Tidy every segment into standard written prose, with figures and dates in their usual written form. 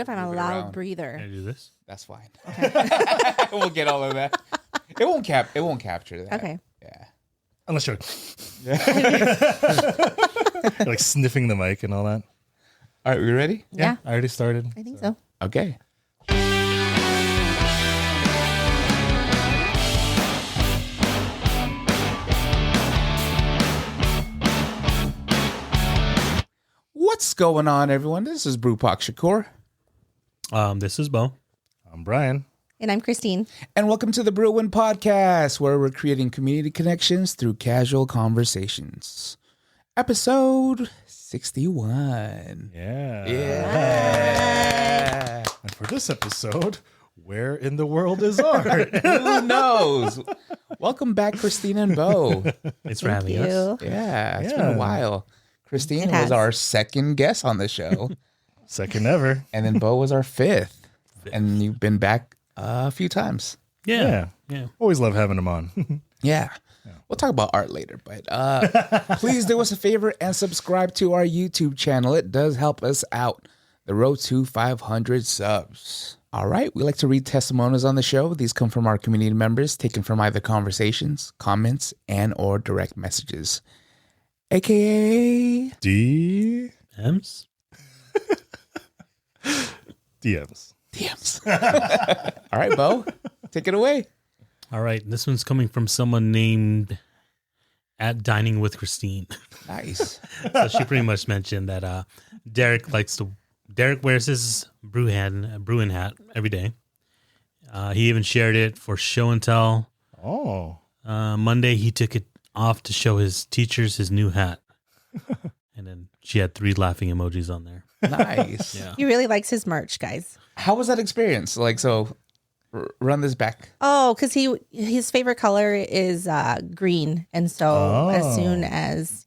if I'm a Move it loud around. breather? Can I do this? That's fine. We'll get all of that. It won't capture that. Okay. Yeah. Unless you're like sniffing the mic and all that. All right, we ready? Yeah. I already started. I think so. Okay. What's going on, everyone? This is Brewpak Shakur. This is Bo. I'm Brian. And I'm Christine. And welcome to the Brewin Podcast, where we're creating community connections through casual conversations. Episode 61. Yeah. Yeah. And for this episode, where in the world is art? Who knows? Welcome back, Christine and Bo. Thanks for Thank having you. us. Yeah, it's been a Yeah. while. Christine It was has. our second guest on the show, Second ever. and then Bo was our fifth. And you've been back a few times. Yeah. Always love having him on. Yeah. We'll talk about art later, but please do us a favor and subscribe to our YouTube channel. It does help us out. The road to 500 subs. All right. We like to read testimonials on the show. These come from our community members, taken from either conversations, comments, and or direct messages. AKA DMs. DMs. All right, Bo, take it away. All right. This one's coming from someone named at Dining with Christine. Nice. So she pretty much mentioned that Derek wears his Bruin hat every day. He even shared it for show and tell. Oh. Monday he took it off to show his teachers his new hat. And then she had 3 laughing emojis on there. Nice. Yeah. He really likes his merch, guys. How was that experience? Like, so run this back. Oh, because his favorite color is green. And so as soon as,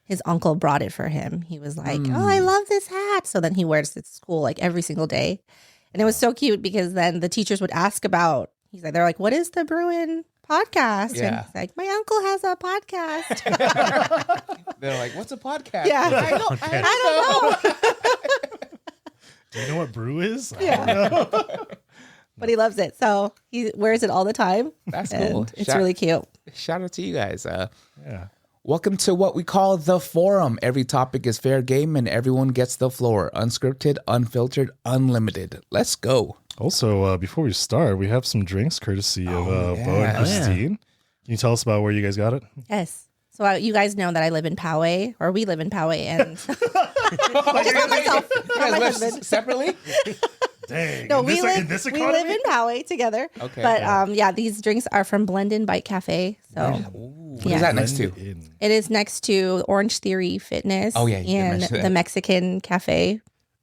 his uncle brought it for him, he was like, oh, I love this hat. So then he wears it to school like every single day. And it was so cute because then the teachers would ask about, they're like, what is the Bruin podcast? Yeah. And he's like, my uncle has a podcast. They're like, what's a podcast? Yeah. I don't know. Do you know what brew is? Yeah. But he loves it. So he wears it all the time. That's and cool. It's really cute. Shout out to you guys. Yeah. Welcome to what we call the forum. Every topic is fair game and everyone gets the floor. Unscripted, unfiltered, unlimited. Let's go. Also, before we start, we have some drinks courtesy of Bo and Christine. Can you tell us about where you guys got it? Yes. So you guys know that I live in Poway, or we live in Poway, and I just want myself, You not guys my live husband. sepaly? Dang. No, in we this, in this live economy? in Poway together. Okay. But these drinks are from Blendin Bite Cafe. So What is that next to? Blend in. it is next to Orange Theory Fitness. Oh, yeah, you did and mention that. the Mexican Cafe.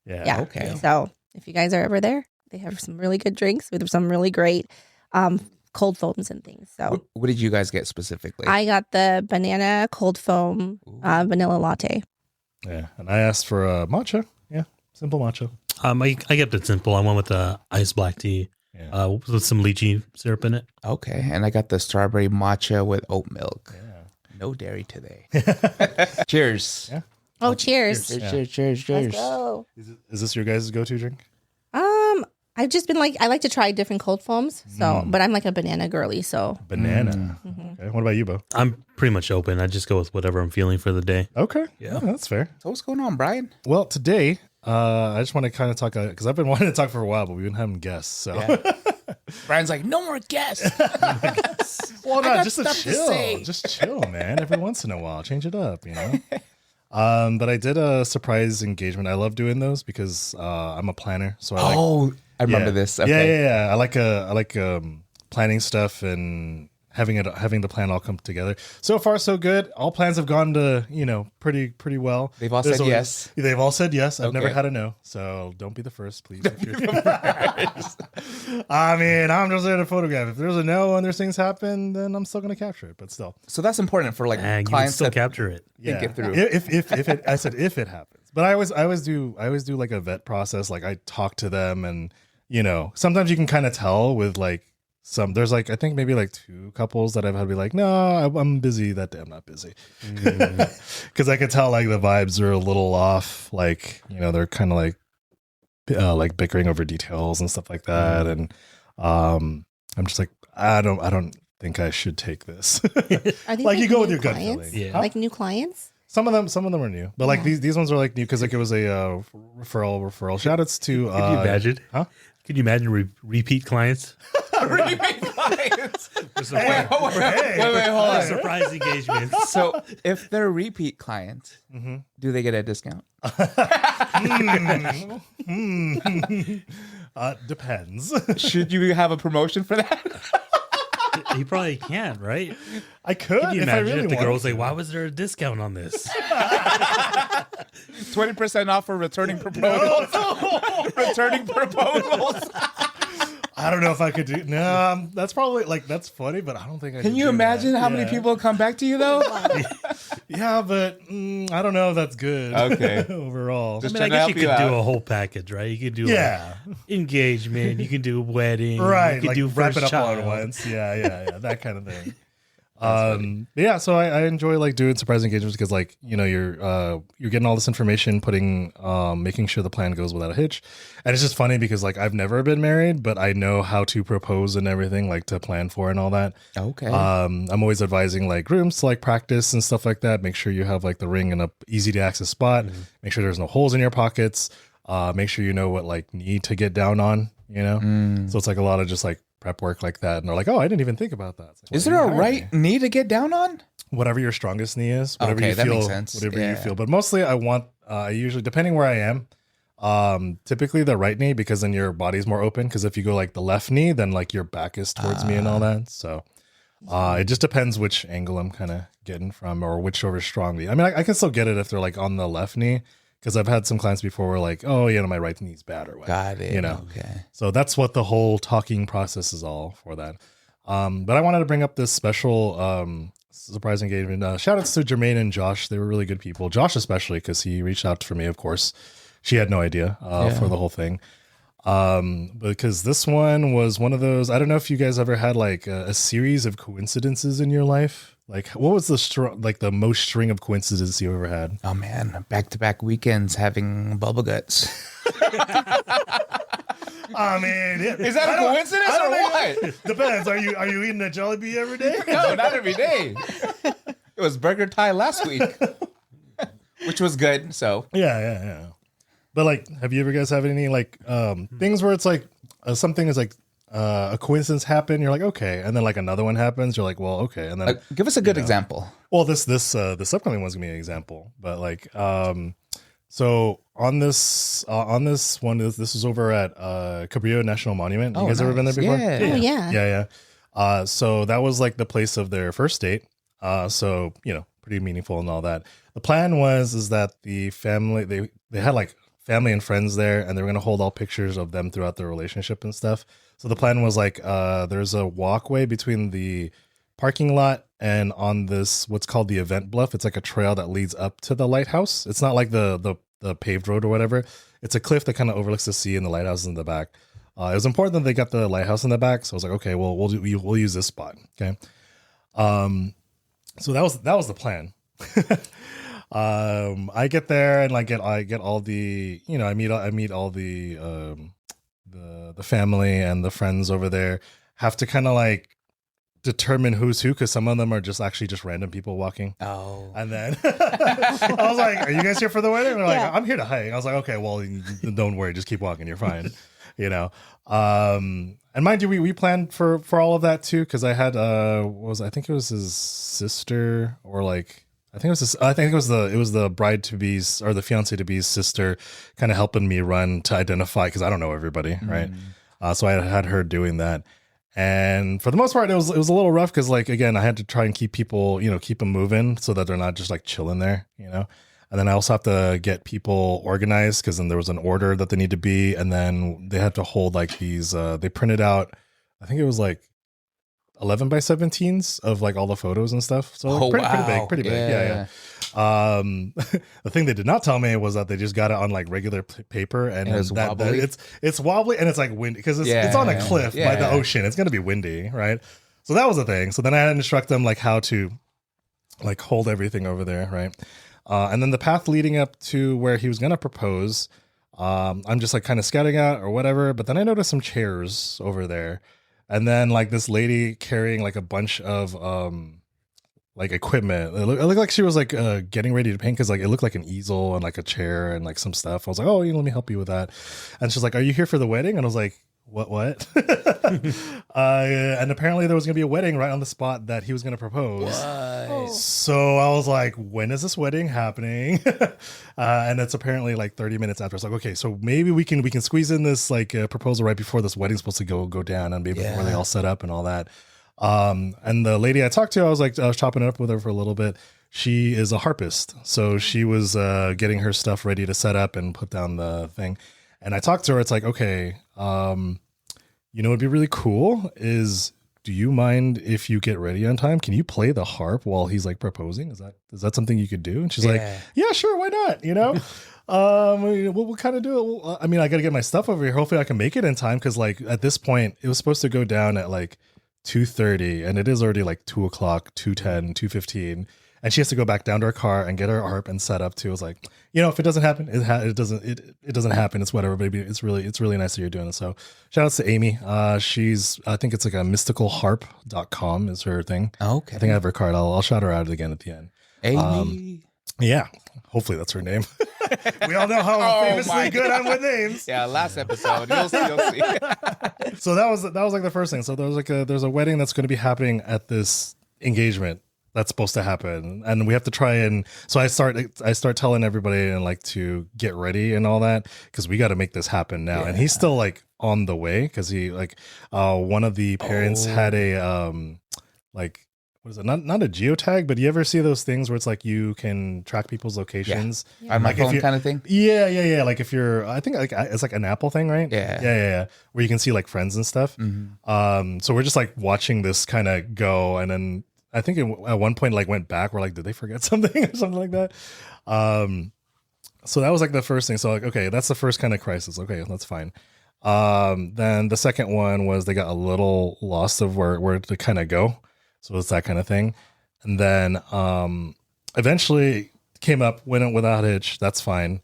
Yeah. Yeah. Okay. So if you guys are ever there, they have some really good drinks with some really great cold foams and things. So What did you guys get specifically? I got the banana cold foam vanilla latte. Yeah. And I asked for a matcha. Yeah. Simple matcha. I kept it simple. I went with the iced black tea Yeah. with some lychee syrup in it. Okay. And I got the strawberry matcha with oat milk. Yeah. No dairy today. Cheers. Yeah. Oh, cheers. Cheers. Let's go. Is this your guys' go-to drink? I've just been I like to try different cold foams. So, but I'm like a banana girly. So, Banana. Okay. What about you, Bo? I'm pretty much open. I just go with whatever I'm feeling for the day. Okay. Yeah. That's fair. So what's going on, Brian? Well, today, I just want to kind of talk, because I've been wanting to talk for a while, but we've been having guests. So, Brian's like, no more guests. well, got no, just to stuff to chill. say. Just chill, man. Every once in a while, change it up, But I did a surprise engagement. I love doing those because I'm a planner. So I like. I remember this. Okay. Yeah. I like planning stuff and having the plan all come together. So far, so good. All plans have gone to pretty well. They've all There's said always- yes. They've all said yes. I've Okay. never had a no. So don't be the first, please. If you're I mean, I'm just there to photograph. If there's a no and there's things happen, then I'm still gonna capture it. But still, So that's important for like And you can clients still that capture it. think it through. If it, I said if it happens, but I always do like a vet process. Like I talk to them, and sometimes you can kind of tell with like there's like I think maybe like 2 couples that I've had to be like, no, I'm busy that day. I'm not busy because I could tell like the vibes are a little off. Like they're kind of like like bickering over details and stuff like that. And I'm just like, I don't think I should take this. Are these like you go with new your gut clients? feeling. Yeah. Like new clients? Some of them are new, but like these ones are like new because like it was a referral. Shout outs to Could you imagine? Huh? Could you imagine repeat clients? Repeat clients. Hey, Wait, hold on. Surprise engagements. So if they're repeat clients, do they get a discount? Depends. Should you have a promotion for that? He probably can't, right? I could. Can you if I imagine really if the wanted girl's to. like, why was there a discount on this? 20% off for returning proposals. Returning proposals. I don't know if I could do. No, that's probably like that's funny, but I don't think I. Can could you do imagine that. how many Yeah. people come back to you though? Yeah, but I don't know if that's good. Okay. Overall. I Just mean, I trying to guess help you could you out. do a whole package, right? You could do Yeah. like engagement, you can do wedding, Right. You could Like do wrap first it up all child. at once. Yeah. That kind of thing. Yeah, so I enjoy like doing surprise engagements because like you're getting all this information, putting making sure the plan goes without a hitch, and it's just funny because like I've never been married, but I know how to propose and everything, like to plan for and all that. Okay. I'm always advising like grooms to like practice and stuff like that. Make sure you have like the ring in a easy to access spot. Make sure there's no holes in your pockets. Make sure you know what like knee to get down on. So it's like a lot of just like prep work like that, and they're like, "Oh, I didn't even think about that." It's like, Is well, there you a hired right me. knee to get down on? Whatever your strongest knee is, whatever Okay, you that feel, makes sense. whatever Yeah. you feel. But mostly, I want I usually depending where I am, typically the right knee because then your body's more open. Because if you go like the left knee, then like your back is towards me and all that. So it just depends which angle I'm kind of getting from or whichever strong knee. I mean, I can still get it if they're like on the left knee. Because I've had some clients before where like, oh, my right knee's bad or what. Got it. Okay. So that's what the whole talking process is all for that. But I wanted to bring up this special surprise engagement. Shout outs to Jermaine and Josh. They were really good people. Josh especially because he reached out for me, of course. She had no idea for the whole thing. Because this one was one of those, I don't know if you guys ever had like a series of coincidences in your life. Like what was the most string of coincidences you ever had? Oh man, back-to-back weekends having bubble guts. I mean, Is that a coincidence or what? Depends. Are you eating a Jollibee every day? No, not every day. It was burger time last week, which was good. So Yeah. But like, have you ever guys have any like things where it's like something is like a coincidence happened, you're like okay, and then like another one happens, you're like well okay, and then give us a good example. well this upcoming one's gonna be an example, but like so on this one this is over at Cabrillo National Monument. You guys ever been there before? Yeah. Oh, yeah. Yeah. So that was like the place of their first date. So pretty meaningful and all that. The plan is that the family they had like family and friends there, and they were gonna hold all pictures of them throughout their relationship and stuff. So the plan was like there's a walkway between the parking lot and on this what's called the event bluff. It's like a trail that leads up to the lighthouse. It's not like the paved road or whatever. It's a cliff that kind of overlooks the sea and the lighthouse is in the back. It was important that they got the lighthouse in the back, so I was like, okay, well we'll use this spot. Okay. So that was the plan. I get there and like I get all the I meet all the family and the friends over there. Have to kind of like determine who's who because some of them are just random people walking. Oh, And then I was like, "Are you guys here for the wedding?" And they're like, Yeah. "I'm here to hang." I was like, "Okay, well, don't worry, just keep walking. You're fine." And mind you, we planned for all of that too because I had I think it was his sister or like I think it was the bride to be's or the fiance to be's sister kind of helping me run to identify because I don't know everybody, right? So I had her doing that. And for the most part, it was a little rough because, like, again, I had to try and keep people, keep them moving so that they're not just like chilling there, And then I also have to get people organized because then there was an order that they need to be, and then they had to hold like these. They printed out, I think it was like 11 by 17s of like all the photos and stuff. So like, pretty big. Yeah. The thing they did not tell me was that they just got it on like regular paper and it was wobbly? it's wobbly and it's like windy because it's on a cliff by the ocean. It's going to be windy, right? So that was the thing. So then I had to instruct them like how to like hold everything over there, right? And then the path leading up to where he was going to propose, I'm just like kind of scouting out or whatever. But then I noticed some chairs over there, and then like this lady carrying like a bunch of like equipment. It looked like she was like getting ready to paint because like it looked like an easel and like a chair and like some stuff. I was like, oh, let me help you with that. And she's like, are you here for the wedding? And I was like, what? And apparently there was gonna be a wedding right on the spot that he was gonna propose. So I was like, when is this wedding happening? And it's apparently like 30 minutes after. It's like, okay, so maybe we can squeeze in this like proposal right before this wedding's supposed to go down, and maybe before they all set up and all that. And the lady I talked to, I was chopping it up with her for a little bit. She is a harpist, so she was getting her stuff ready to set up and put down the thing. And I talked to her. It's like, okay, what'd be really cool is, do you mind if you get ready on time? Can you play the harp while he's like proposing? Is that something you could do? And she's like, yeah, sure, why not? We'll kind of do it. Well, I mean, I got to get my stuff over here. Hopefully, I can make it in time because like at this point, it was supposed to go down at like 2:30, and it is already like 2:00, 2:10, 2:15. And she has to go back down to her car and get her harp and set up too. I was like, if it doesn't happen, it doesn't happen. It's whatever, baby. It's really nice that you're doing it. So shout outs to Amy. I think it's like a mysticalharp.com is her thing. Okay. I think I have her card. I'll shout her out again at the end. Amy. Yeah. Hopefully that's her name. We all know how famously good I'm with names. Yeah, last episode. You'll see. So that was like the first thing. So there's a wedding that's going to be happening at this engagement that's supposed to happen, and we have to try and so I start telling everybody and like to get ready and all that because we got to make this happen now. And he's still like on the way because he like one of the parents had a like, what is it, not a geotag, but you ever see those things where it's like you can track people's locations on my phone kind of thing? Yeah, like if you're, I think like it's like an Apple thing, right? Yeah, where you can see like friends and stuff. So we're just like watching this kind of go, and then I think at one point like went back. We're like, did they forget something or something like that? So that was like the first thing. So like, okay, that's the first kind of crisis. Okay, that's fine. Then the second one was they got a little lost of where to kind of go. So it's that kind of thing. And then eventually came up, went without hitch. That's fine.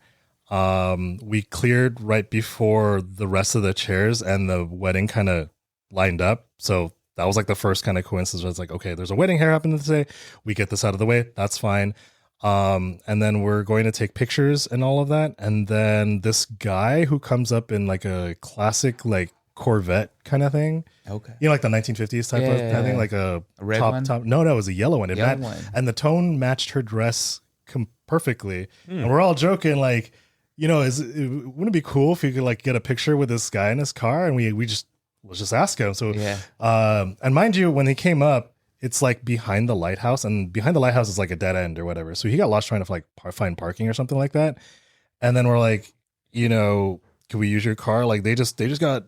We cleared right before the rest of the chairs and the wedding kind of lined up. So that was like the first kind of coincidence. Where it's like, okay, there's a wedding here happening today. We get this out of the way. That's fine. And then we're going to take pictures and all of that. And then this guy who comes up in like a classic like Corvette kind of thing. Okay. Like the 1950s type of thing, like a red top. No, it was a yellow one. And the tone matched her dress perfectly. And we're all joking like, wouldn't it be cool if you could like get a picture with this guy in his car? And let's just ask him. So, and mind you, when he came up, it's like behind the lighthouse, and behind the lighthouse is like a dead end or whatever. So he got lost trying to like find parking or something like that. And then we're like, can we use your car? Like they just got,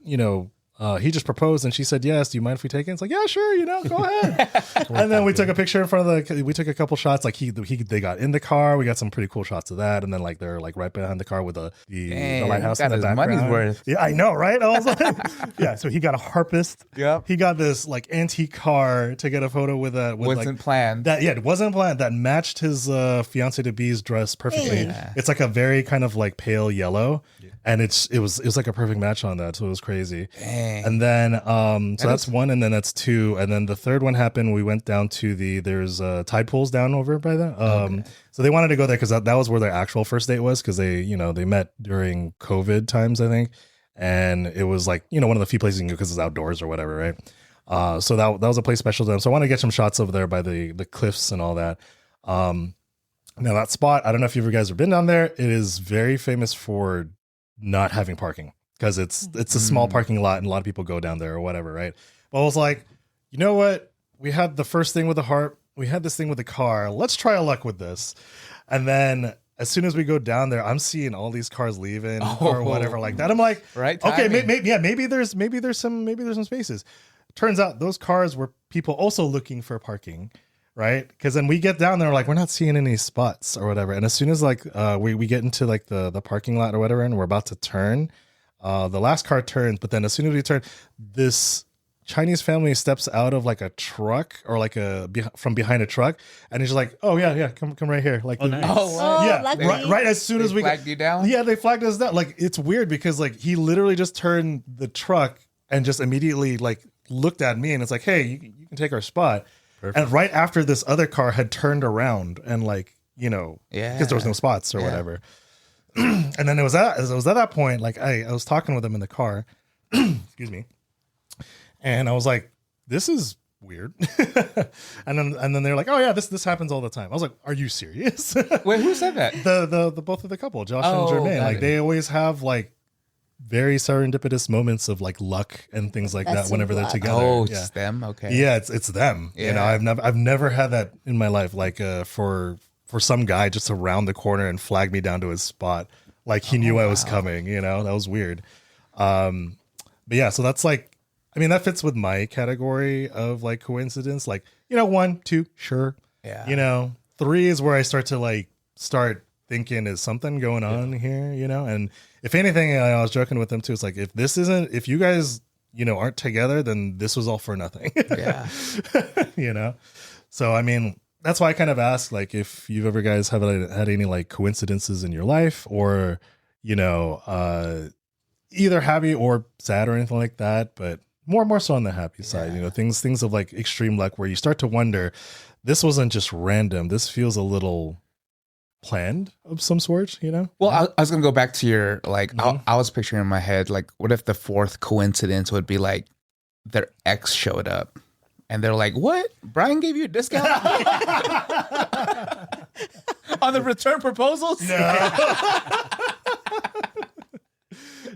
he just proposed and she said yes. Do you mind if we take it? It's like, yeah, sure, go ahead. And then we took a picture in front of we took a couple shots. Like they got in the car. We got some pretty cool shots of that. And then like they're like right behind the car with the lighthouse in the background. Money's worth. Yeah, I know, right? I was like, yeah. So he got a harpist. Yep. He got this like antique car to get a photo with that. Wasn't planned. It wasn't planned. That matched his fiance to be's dress perfectly. Yeah. It's like a very kind of like pale yellow. And it was like a perfect match on that. So it was crazy. Dang. And then so that's one, and then that's two. And then the third one happened. We went down to there's tide pools down over by that. So they wanted to go there because that was where their actual first date was, because they met during COVID times, I think. And it was like, one of the few places you can go because it's outdoors or whatever, right? So that was a place special to them. So I want to get some shots over there by the cliffs and all that. Now that spot, I don't know if you guys have been down there. It is very famous for not having parking because it's a small parking lot and a lot of people go down there or whatever, right? But I was like, you know what? We had the first thing with the harp. We had this thing with the car. Let's try our luck with this. And then as soon as we go down there, I'm seeing all these cars leaving or whatever like that. I'm like, right? Okay, maybe there's some spaces. Turns out those cars were people also looking for parking. Right, because then we get down there, like we're not seeing any spots or whatever. And as soon as like we get into like the parking lot or whatever, and we're about to turn, the last car turns. But then as soon as we turn, this Chinese family steps out of like a truck or like from behind a truck, and he's like, "Oh yeah, come right here." Like, Oh, nice. yeah, lucky. right as soon as we flagged you down. Yeah, they flagged us down. Like, it's weird because like he literally just turned the truck and just immediately like looked at me, and it's like, "Hey, you can take our spot." Perfect. And right after this other car had turned around and like, because there was no spots or whatever. And then it was at that point, like I was talking with him in the car, excuse me, and I was like, "This is weird." and then they're like, "Oh yeah, this happens all the time." I was like, "Are you serious?" Wait, who said that? the both of the couple, Josh and Jermaine, like they always have like very serendipitous moments of like luck and things like That's that whenever they're luck. together. Oh, yeah. it's them. Okay. Yeah, it's them. Yeah. I've never had that in my life. Like for some guy just to round the corner and flag me down to his spot, like he knew I was coming. That was weird. But yeah, so that's like, I mean, that fits with my category of like coincidence. Like 1, 2, sure. Yeah. 3 is where I start thinking, is something going on here? And if anything, I was joking with them too. It's like, if you guys aren't together, then this was all for nothing. Yeah. So I mean, that's why I kind of asked, like, if you've ever guys have had any like coincidences in your life, or either happy or sad or anything like that, but more so on the happy side. Things of like extreme luck where you start to wonder, this wasn't just random. This feels a little planned of some sort. Well, I was gonna go back to your like. I was picturing in my head like, what if the fourth coincidence would be like their ex showed up and they're like, "What? Brian gave you a discount on the return proposals?"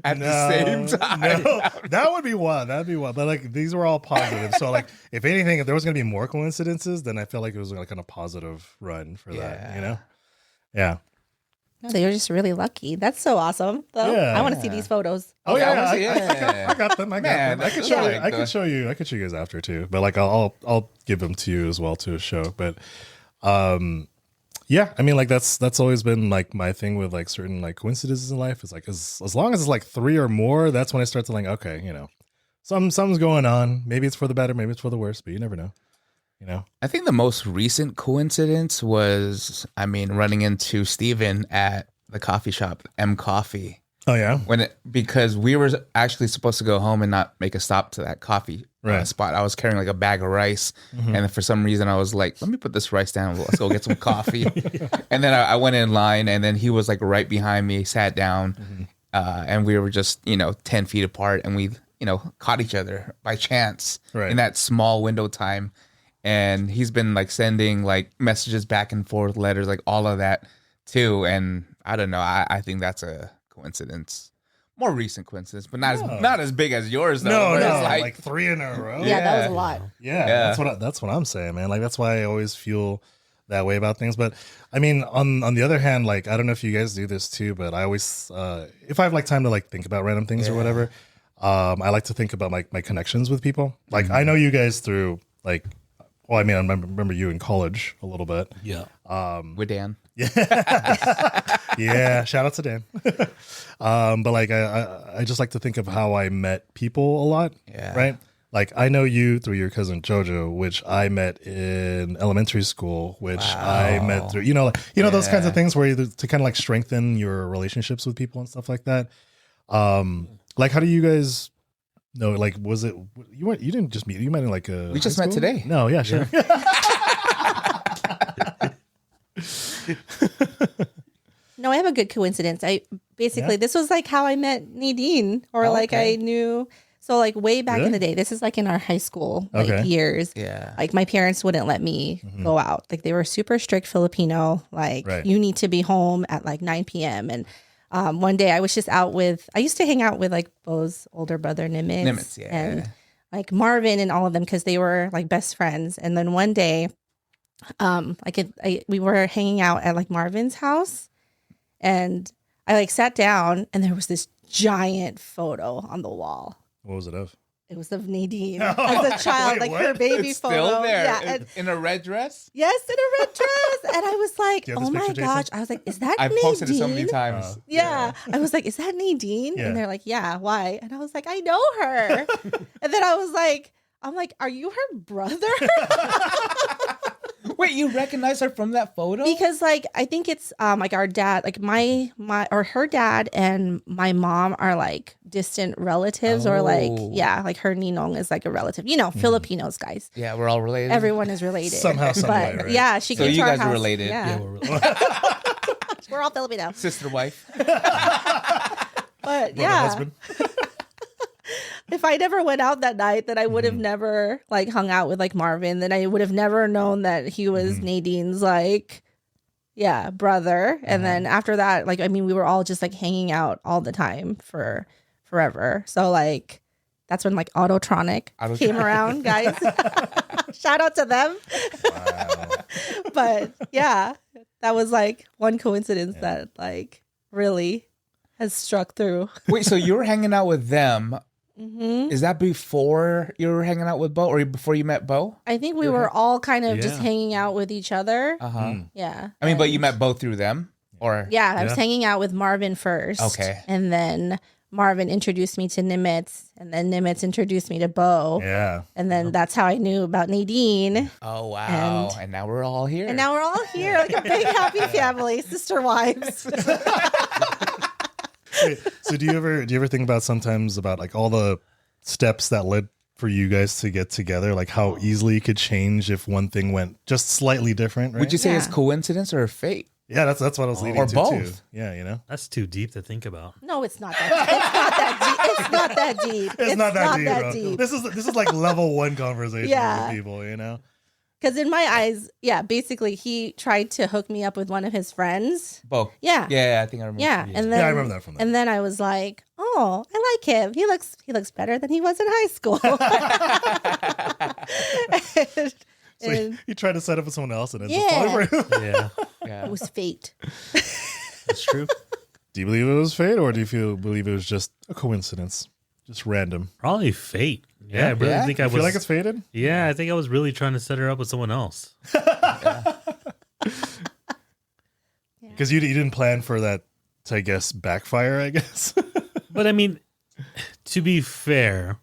At the same time. No, that would be one. That'd be one. But like, these were all positive. So like, if anything, if there was going to be more coincidences, then I felt like it was like on a positive run for that, Yeah. No, they were just really lucky. That's so awesome, though. Yeah. I want to see these photos. Oh yeah, yeah. I got them. I could show you. I could show you guys after too. But like, I'll give them to you as well to show. But, yeah, I mean, like that's always been like my thing with like certain like coincidences in life. Is like as long as it's like 3 or more, that's when I start to like, okay, something's going on. Maybe it's for the better, maybe it's for the worse, but you never know. I think the most recent coincidence was, running into Steven at the coffee shop, M Coffee. Oh yeah, because we were actually supposed to go home and not make a stop to that coffee spot. I was carrying like a bag of rice, and for some reason I was like, "Let me put this rice down. Let's go get some coffee." And then I went in line, and then he was like right behind me, sat down, and we were just 10 feet apart, and we caught each other by chance in that small window time. And he's been like sending like messages back and forth, letters, like all of that too. And I don't know. I think that's a coincidence, more recent coincidence, but not as big as yours though. No, It's like 3 in a row. Yeah, that was a lot. Yeah. That's what I'm saying, man. Like that's why I always feel that way about things. But I mean, on the other hand, like I don't know if you guys do this too, but I always if I have like time to like think about random things or whatever, I like to think about like my connections with people. Like I know you guys through like. Well, I mean, I remember you in college a little bit. Yeah. With Dan. Yeah. Shout out to Dan. But like, I just like to think of how I met people a lot. Yeah. Right. Like I know you through your cousin Jojo, which I met in elementary school, which I met through, those kinds of things where to kind of like strengthen your relationships with people and stuff like that. Like, how do you guys? No, like, was it you didn't just meet? You met in like a. We just met today. No, yeah, sure. No, I have a good coincidence. This was like how I met Nadine, or I knew. So like way back in the day, this is like in our high school years. Yeah. Like my parents wouldn't let me go out. Like they were super strict Filipino. Like you need to be home at like 9 p.m. And one day I was just I used to hang out with like Bo's older brother Nimitz, and like Marvin and all of them because they were like best friends. And then one day, we were hanging out at like Marvin's house, and I like sat down and there was this giant photo on the wall. What was it of? It was of Nadine as a child, Wait, her baby It's photo. still there. Yeah, In a red dress? yes, in a red dress. And I was like, Do you have oh this my picture, gosh. Jason? I was like, is that I've Nadine? posted it so many times. Yeah. I was like, is that Nadine? Yeah. And they're like, yeah, why? And I was like, I know her. And then I was like, I'm like, are you her brother? Wait, you recognize her from that photo? Because like I think it's like our dad, like my or her dad and my mom are like distant relatives, or like like her ninong is like a relative. You know, Filipinos, guys. Yeah, we're all related. Everyone is related Somehow, some way, right? Yeah, she So came you to our guys are house. related. Yeah, we're all Filipino. Sister wife. But Brother, yeah, husband. if I never went out that night, then I would have never like hung out with like Marvin. Then I would have never known that he was Nadine's like, brother. And then after that, like, I mean, we were all just like hanging out all the time for forever. So like, that's when like Autotronic came around, guys. Shout out to them. Wow. But yeah, that was like one coincidence that like really has struck through. Wait, so you were hanging out with them? Is that before you were hanging out with Bo, or before you met Bo? I think we were all kind of just Yeah. hanging out with each other. Uh-huh. Yeah. I mean, but you met Bo through them, or Yeah, I was Yeah. hanging out with Marvin first. Okay. And then Marvin introduced me to Nimitz, and then Nimitz introduced me to Bo. Yeah. And then that's how I knew about Nadine. Oh wow! And- And now we're all here. And now we're all here, like a big happy family, sister wives. Wait, so do you ever think about sometimes about like all the steps that led for you guys to get together, like how easily it could change if one thing went just slightly different, right? Would you say it's Yeah. coincidence or fate? Yeah, that's what I was leading Or to both. too. Yeah, you know. That's too deep to think about. No, it's not that. It's not that deep. It's not that deep, that bro. deep. This is like level 1 conversation Yeah. with people, you know. Because in my eyes, basically he tried to hook me up with one of his friends. Bo. Yeah. Yeah, I think I remember. Yeah, and then Yeah, I remember that from that. And then I was like, "Oh, I like him. He looks better than he was in high school." and, So you tried to set up with someone else and it's Yeah. falling for him. Yeah, Yeah. it was fate. that's true. Do you believe it was fate, or do you believe it was just a coincidence, just random? Probably fate. Yeah, I really Yeah? think I I was. feel like it's fated. Yeah, I think I was really trying to set her up with someone else. Because you didn't plan for that to, I guess, backfire, I guess. But I mean, to be fair,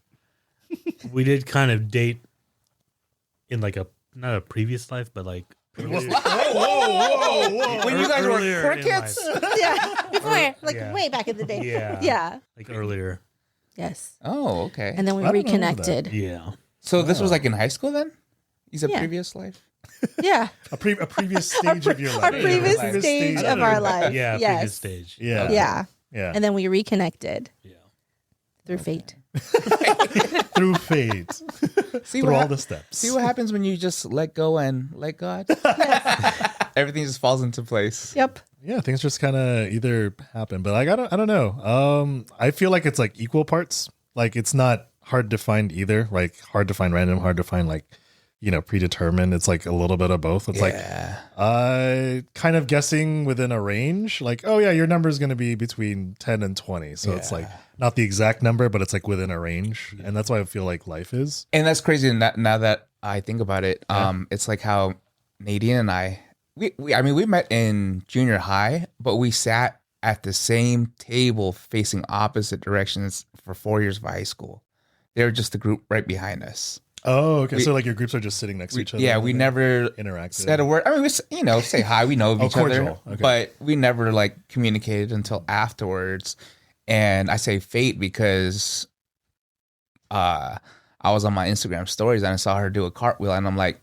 we did kind of date in like not a previous life, but like When you guys Earlier were in crickets? Yeah, before like Yeah. way back in the day. Yeah. Yeah. like earlier. Yes. Oh, okay. And then we I don't know reconnected. Yeah, So this was like in high school then? You said Yeah. previous life? Yeah. a previous stage of your life. Our previous Previous stage of our life. yeah, Yes. previous stage. Yeah. Yeah. Yeah. And then we reconnected Yeah. through fate. Through fate. See Through what, all the steps. see what happens when you just let go and let God? Everything just falls into place. Yep. Yeah, things just kind of either happen, but like I don't know. I feel like it's like equal parts. Like it's not hard to find either. Like hard to find random, hard to find like predetermined. It's like a little bit of both. It's like kind of guessing within a range. Like, oh yeah, your number is going to be between 10 and 20. So it's like not the exact number, but it's like within a range, and that's why I feel like life is. And that's crazy now that I think about it. It's like how Nadine and I we met in junior high, but we sat at the same table facing opposite directions for 4 years of high school. They were just the group right behind us. Oh, okay. So like your groups are just sitting next to each other. Yeah, and we they never interacted. said a word. I mean, we say hi. We know of each other, cordial. Okay. but we never like communicated until afterwards. And I say fate because I was on my Instagram stories and I saw her do a cartwheel, and I'm like,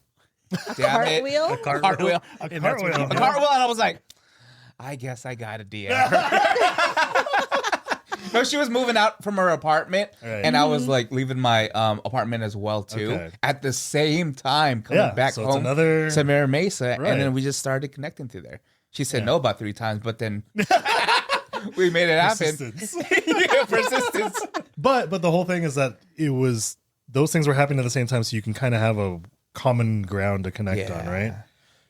damn it. Cartwheel? A cartwheel. Cartwheel. And that's what cartwheel. you A did. cartwheel, and I was like, I guess I got to DM her. No, she was moving out from her apartment, Right. and I was like leaving my apartment as well too. Okay. At the same time, coming Yeah, back so it's home another- to Mira Mesa, Right. and then we just started connecting through there. She said no about 3 times, but then we made it happen. Persistence. Yeah, persistence. But the whole thing is that it was those things were happening at the same time, so you can kind of have a common ground to connect on, Yeah. right?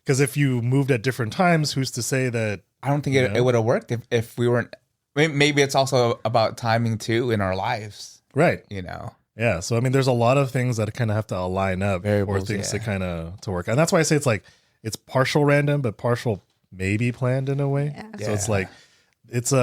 Because if you moved at different times, who's to say that? I don't think it would have worked if we weren't. Maybe it's also about timing too in our lives. Right. Yeah. So I mean, there's a lot of things that kind of have to line up for Variables, things to yeah. kind of to work, and that's why I say it's like it's partial random, but partial maybe planned in a way. Yeah. So it's Yeah. like it's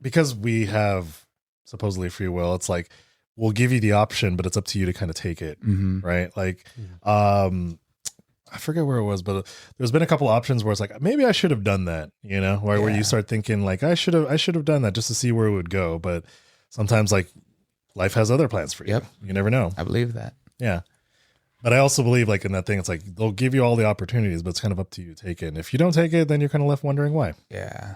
because we have supposedly free will. It's like will give you the option, but it's up to you to kind of take it, right? Like, I forget where it was, but there's been a couple options where it's like, maybe I should have done that, you know, where you start thinking like, I should have done that just to see where it would go. But sometimes like life has other plans for you. Yep. You never know. I believe that. Yeah. But I also believe like in that thing, it's like, they'll give you all the opportunities, but it's kind of up to you to take it. And if you don't take it, then you're kind of left wondering why. Yeah.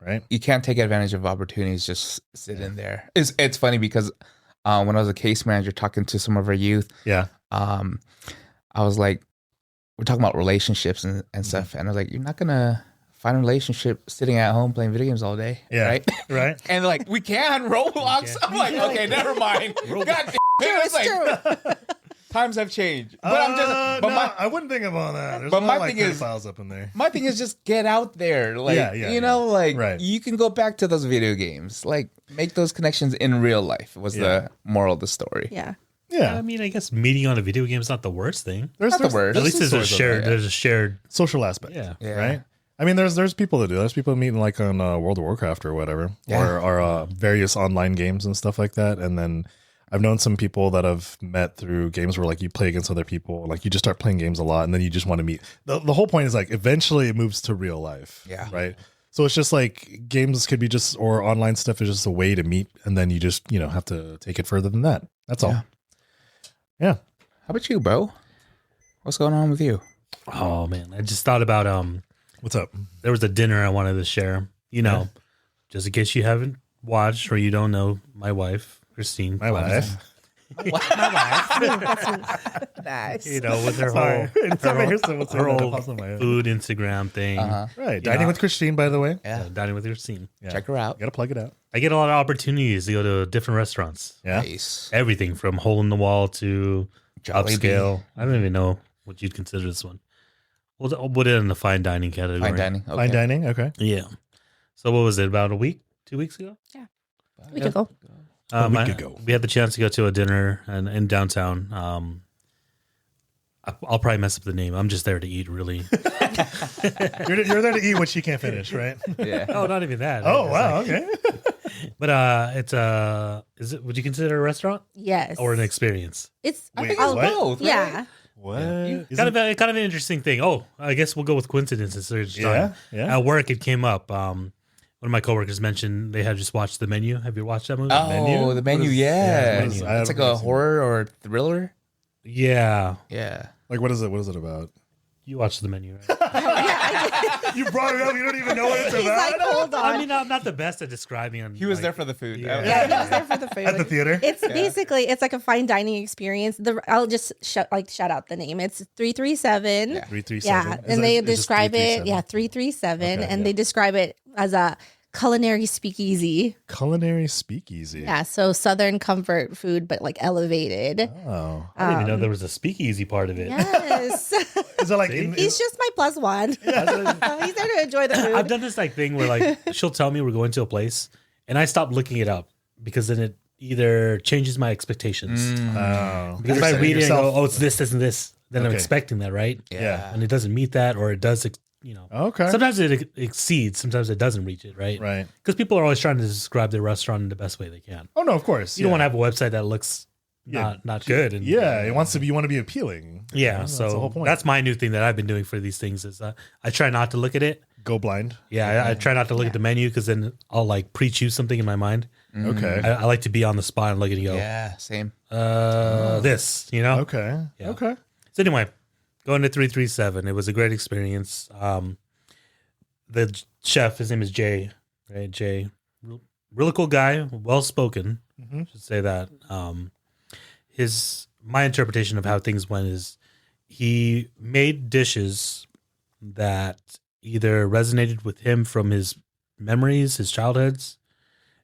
Right. You can't take advantage of opportunities, just sit in there. It's funny because when I was a case manager talking to some of our youth, I was like, we're talking about relationships and stuff. And I was like, you're not going to find a relationship sitting at home playing video games all day. Yeah. Right. Right. And like, we can Roblox. I'm like, okay, never mind. God damn it. It's like, times have changed. But I'm just, I wouldn't think about that. There's but a lot my of, like, thing is- pedophiles up in there. my thing is just get out there. Like, you know, like Right. you can go back to those video games. Like make those connections in real life was the moral of the story. Yeah. Yeah. I mean, I guess meeting on a video game is not the worst thing. There's Not the worst. At least some there's a shared. social aspect. Yeah. Yeah. Right. I mean, there's people that do. There's people meeting like on World of Warcraft or whatever, or various online games and stuff like that. And then I've known some people that I've met through games where like you play against other people, like you just start playing games a lot, and then you just want to meet. The whole point is like eventually it moves to real life. Yeah. Right. So it's just like games could be just, or online stuff is just a way to meet, and then you just have to take it further than that. That's all. Yeah. How about you, Bo? What's going on with you? Oh man, I just thought about What's up? there was a dinner I wanted to share. You know, just in case you haven't watched or you don't know, my wife Christine, My wife. Nice. you know, with her Sorry. whole Anytime I hear someone say her that, it whole pops in my head. food Instagram thing, Right. Dining with Christine, by the way. Yeah. dining with Christine. Yeah. Check her out. You got to plug it out. I get a lot of opportunities to go to different restaurants. Yeah. Nice. Everything from hole in the wall to Jollibee. upscale. I don't even know what you'd consider this one. We'll put it in the fine dining category. Fine dining. Okay. Fine dining. Okay. Yeah. So what was it? About a week? 2 weeks ago? We could go. A week ago. We had the chance to go to a dinner in downtown. I'll probably mess up the name. I'm just there to eat, really. You're there to eat what she can't finish, right? Yeah. Oh, not even that. Oh, It's wow. like- Okay. but is it? Would you consider a restaurant Yes. or an experience? It's I Wait, think it's what? both. Right? yeah. What? Kind of an interesting thing. Oh, I guess we'll go with coincidences. There's Yeah, yeah. At work, it came up. One of my coworkers mentioned they had just watched The Menu. Have you watched that movie? Oh, Menu? the menu. What is- Yeah. what is- I It's like haven't a seen horror or thriller. Yeah, Yeah. Like, what is it? What is it about? you watched The Menu, right? You brought it up. You don't even know what it's He's like, hold on. I mean, I'm not the best at describing. He was there for the food. Yeah. Yeah, he was there for the food. At the theater. It's basically it's like a fine dining experience. I'll just shout out the name. It's 337. Yeah. 337. Yeah, Is and it- they it's just describe it. 337? Yeah, 337, Okay, and yeah. they describe it as a culinary speakeasy. Culinary speakeasy. Yeah, so Southern comfort food, but like elevated. Oh. I didn't even know there was a speakeasy part of it. Yes, Is it like? he's just my plus one. He's there to enjoy the food. I've done this like thing where like she'll tell me we're going to a place, and I stop looking it up because then it either changes my expectations. Oh. Because if You're I setting read it and yourself- go, oh, it's this and this, then I'm Okay. expecting that, right? Yeah. And it doesn't meet that, or it does, Okay. Sometimes it exceeds, sometimes it doesn't reach it, right? Right. Because people are always trying to describe their restaurant in the best way they can. Oh no, of course. You don't want to have a website that looks Yeah. not good. And, Yeah, it wants to be. You want to be appealing. Yeah, that's so the whole point. that's my new thing that I've been doing for these things is I try not to look at it. Go blind. Yeah, I try not to look at the menu because then I'll like pre-choose something in my mind. Okay. I like to be on the spot and look at it and go, Yeah. Same. this, you know? Okay. Yeah. Okay. So anyway, going to 337, it was a great experience. The chef, his name is Jay, right? Jay, really cool guy, well spoken. Should say that. My interpretation of how things went is he made dishes that either resonated with him from his memories, his childhoods,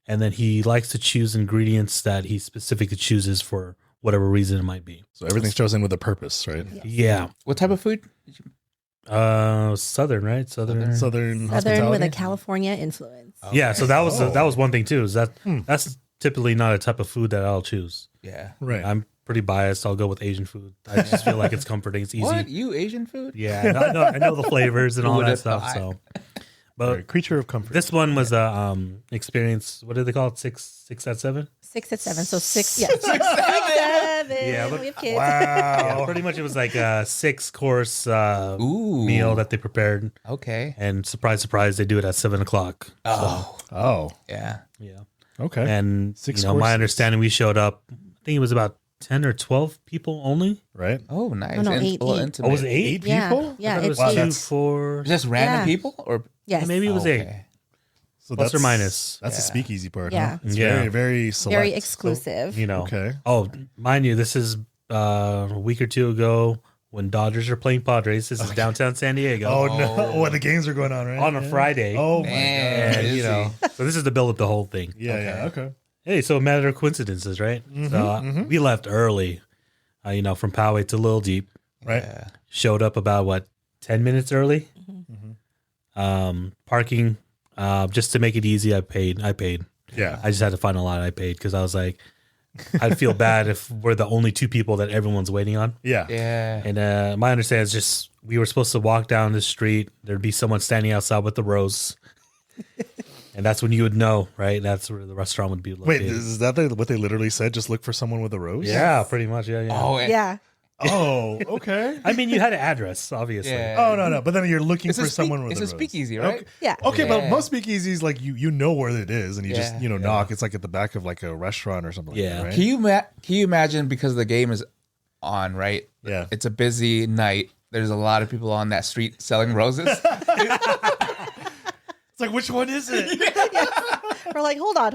and then he likes to choose ingredients that he specifically chooses for whatever reason it might be. So everything's chosen with a purpose, right? Yeah. What type of food? Southern, right? Southern. Southern Southern with hospitality. a California influence. Yeah, so that was one thing too. Is that's typically not a type of food that I'll choose. Yeah. Right. I'm pretty biased. I'll go with Asian food. I just feel like it's comforting. It's easy. What? You Asian food? Yeah, I know the flavors and Who all that would've stuff. thought? So, Right. but Creature of comfort. this one was a experience. What do they call it? Six out of seven. 6 at 7. So 6. Yeah. 6, 7. Yeah, but- We have kids. Yeah, pretty much it was like a 6-course meal that they prepared. Okay. And surprise, surprise, they do it at 7:00. Oh, Yeah. Yeah. okay. And 6 my courses. understanding, we showed up, I think it was about 10 or 12 people only. Right? Oh, nice. no, And- 8, well, 8. intimate. Oh, was it 8? Yeah. people? Yeah. I thought it was Wow, 2, that's- 4. Just random Yeah. people, or Yes. Maybe it was 8. Okay. So Plus or minus. That's the speakeasy part. Yeah. Huh? It's Yeah. very, very select. Very exclusive. You know. Okay. Oh, mind you, this is a week or two ago when Dodgers are playing Padres. This is downtown San Diego. Oh, no. Oh, the games are going on, right? On a Friday. Oh, my Man, God. And, busy. so this is to build up the whole thing. Yeah, yeah. Okay. Hey, so a matter of coincidences, right? We left early, from Poway to Little Deep. Right. Yeah. Showed up about 10 minutes early. Parking, just to make it easy, I paid. Yeah. I just had to find a lot I paid because I was like, I'd feel bad if we're the only 2 people that everyone's waiting on. Yeah. Yeah. And my understanding is just we were supposed to walk down the street. There'd be someone standing outside with the rose. And that's when you would know, right? That's where the restaurant would be Wait, located. is that what they literally said? Just look for someone with a rose? Yeah, pretty much. Yeah. Oh, and- Yeah. Oh, okay. I mean, you had an address, obviously. Yeah. Oh, no. But then you're looking It's for a someone with it's a a rose. speakeasy, right? Okay. Yeah. Okay, but Yeah. most speakeasies, like you know where it is, and you just Yeah. knock. It's like at the back of like a restaurant or something. Yeah. Like Can that, you imagine, because the game is on, right? Yeah. It's a busy night. There's a lot of people on that street selling roses. It's like, which one is it? We're like, hold on.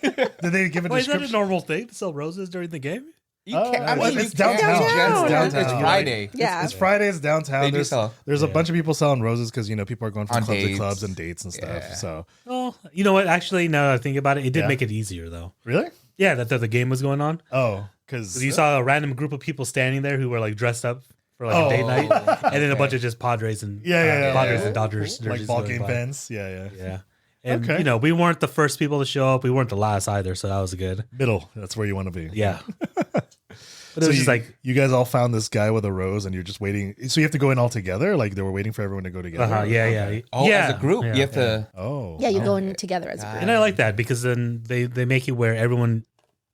Did they give a Wait, is that a description? normal thing to sell roses during the game? You can't, I well, mean, it's you can't downtown. just- It's downtown. It's Friday. Yeah. It's Friday. It's downtown. They do There's sell. there's a bunch of people selling roses because people are going from On club to dates. clubs and dates and stuff. Yeah. So Oh, you know what? Actually, now that I think about it, it did Yeah. make it easier, though. really? Yeah, that the game was going on. Oh, because You saw a random group of people standing there who were like dressed up for like a date night, and then a bunch of just Padres and Yeah. Padres and Dodgers like jerseys ball going game by. fans. Yeah. Yeah, and Okay. we weren't the first people to show up. We weren't the last either, so that was good. Middle. That's where you want to be. Yeah, but it So was you, just like, you guys all found this guy with a rose, and you're just waiting. So you have to go in all together. Like they were waiting for everyone to go together. yeah. Oh, yeah, as a group, yeah, you have to. Oh. Yeah, you go in together as a group. And I like that because then they make it where everyone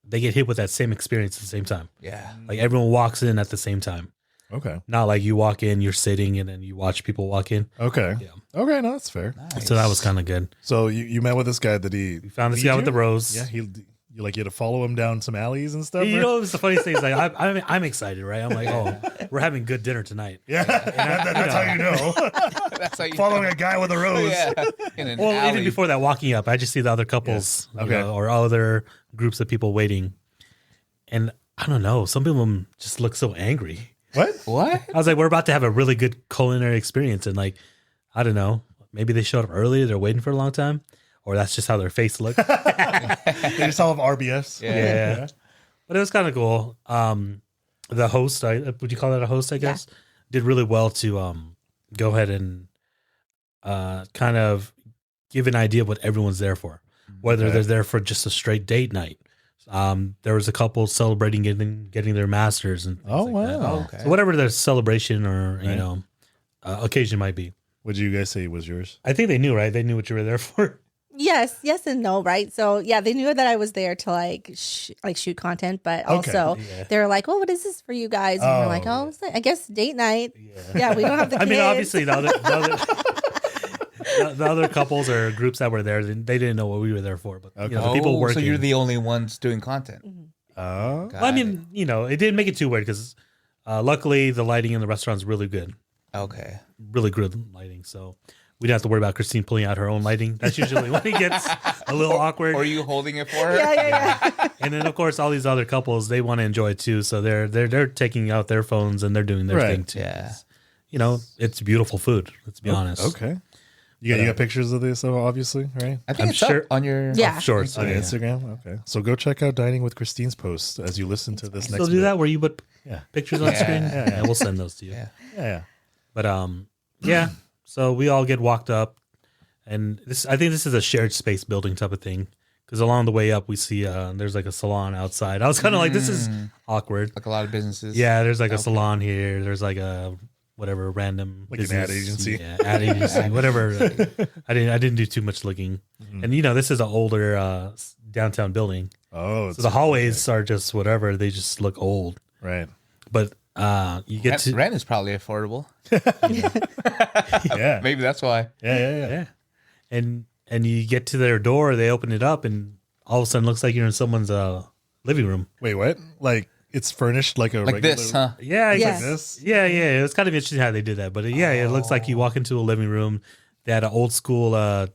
they get hit with that same experience at the same time. Yeah. Like everyone walks in at the same time. Okay. Not like you walk in, you're sitting, and then you watch people walk in. Okay. Yeah. Okay. No, that's fair. So that was kind of good. So you met with this guy. Did he? We found this lead guy with you? the rose. Yeah. You had to follow him down some alleys and stuff. You or- know, it's the funniest thing is like I'm excited, right? I'm like, oh, we're having good dinner tonight. Yeah. That's how you know. That's how you Following a guy with a rose. Yeah. In an Well, even alley. before that, walking up, I just see the other couples, Yes. Okay. or other groups of people waiting, and I don't know, some of them just look so angry. What? What? I was like, we're about to have a really good culinary experience, and like, I don't know, maybe they showed up early, they're waiting for a long time, or that's just how their face looked. They just all have RBS. Yeah. But it was kind of cool. The host, would you call that a host? I guess did really well to go ahead and kind of give an idea of what everyone's there for. Whether Okay. they're there for just a straight date night. There was a couple celebrating getting their masters and things Oh like wow. that. Okay. So whatever their celebration or Right. occasion might be. What did you guys say was yours? I think they knew, right? They knew what you were there for. Yes and no, right? So yeah, they knew that I was there to like shoot content, but also Yeah. they were like, "Oh, what is this for you guys?" And we're like, "Oh, it's I guess date night." Yeah, we don't have the I kids. mean, obviously the other couples or groups that were there, they didn't know what we were there for. But Okay. the people working. So you're the only ones doing content. Oh. Got Well, I it. mean, it didn't make it too weird because luckily the lighting in the restaurant is really good, Okay. really good lighting. So we didn't have to worry about Christine pulling out her own lighting. That's usually when it gets a little awkward. Or are you holding it for her? Yeah. And then of course all these other couples, they want to enjoy it too, so they're taking out their phones and they're doing their Right. thing too. Yeah. It's beautiful food. Let's be honest. Okay. You got pictures of this, obviously, right? I think I'm it's sure- up on your. Yeah. Shorts. On yeah. Instagram. Okay. So go check out Dining with Christine's post as you listen to this next. Still do bit. that where you put Yeah. pictures on Yeah. screen? Yeah. We'll send those to you. Yeah. Yeah. But yeah. So we all get walked up, and I think this is a shared space building type of thing. Because along the way up, we see there's like a salon outside. I was kind of like, this is awkward. Like a lot of businesses. Yeah, there's like a salon here. There's like a whatever random Like an ad agency. Yeah, ad agency, whatever. I didn't do too much looking. And this is an older downtown building. Oh, So the hallways are just whatever. They just look old. right. But you get to Rent is probably affordable. Yeah. Maybe that's why. Yeah. and you get to their door, they open it up, and all of a sudden it looks like you're in someone's living room. Wait, what? Like it's furnished like a Like regular, this, huh? Yeah, Yeah. Like this? Yeah. It was kind of interesting how they did that. But it looks like you walk into a living room. They had an old school, what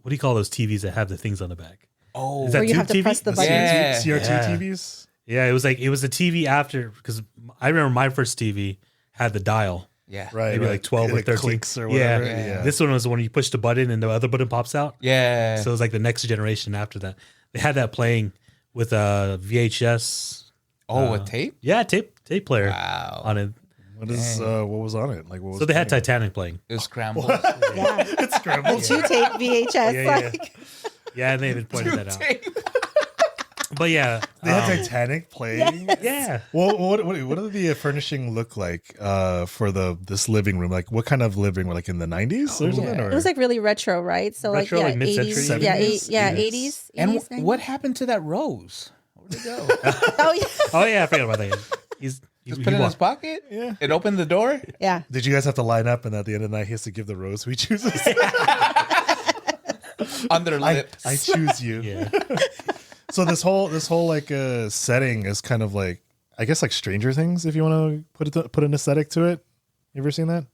do you call those TVs that have the things on the back? Oh, Is that Where you tube have to TV? press the button. Yeah. CRT Yeah. TVs? Yeah, it was a TV after, because I remember my first TV had the dial. yeah. Right. Maybe right. like 12 or It 13. clicks or whatever. Yeah. Yeah. This one was the one you push the button and the other button pops out. Yeah. So it was like the next generation after that. They had that playing with a VHS. a tape? Yeah, tape player Wow. on it. What was on it? Like what was So they had playing? Titanic playing. It was scrambled. Yeah. It's scrambled. Two tape VHS. Yeah. Like, Yeah, and they even pointed that out. But yeah. They had Titanic playing. Yeah. Well, what did the furnishing look like for this living room? Like, what kind of living room? Like in the 90s or something? yeah. Or? it was like really retro, right? So Retro, like like mid-century? 80s. Yeah, 70s? yeah, Yes. 80s. And 80s, what happened to that rose? Where'd it go? 90s. Oh yeah. Oh, yeah, I forgot about that. He Just put it in his pocket? Yeah. It opened the door? Yeah. Did you guys have to line up and at the end of the night he has to give the rose who he chooses? On their lips. I choose you. Yeah. So this whole like setting is kind of like, I guess, like Stranger Things, if you want to put an aesthetic to it. You ever seen that?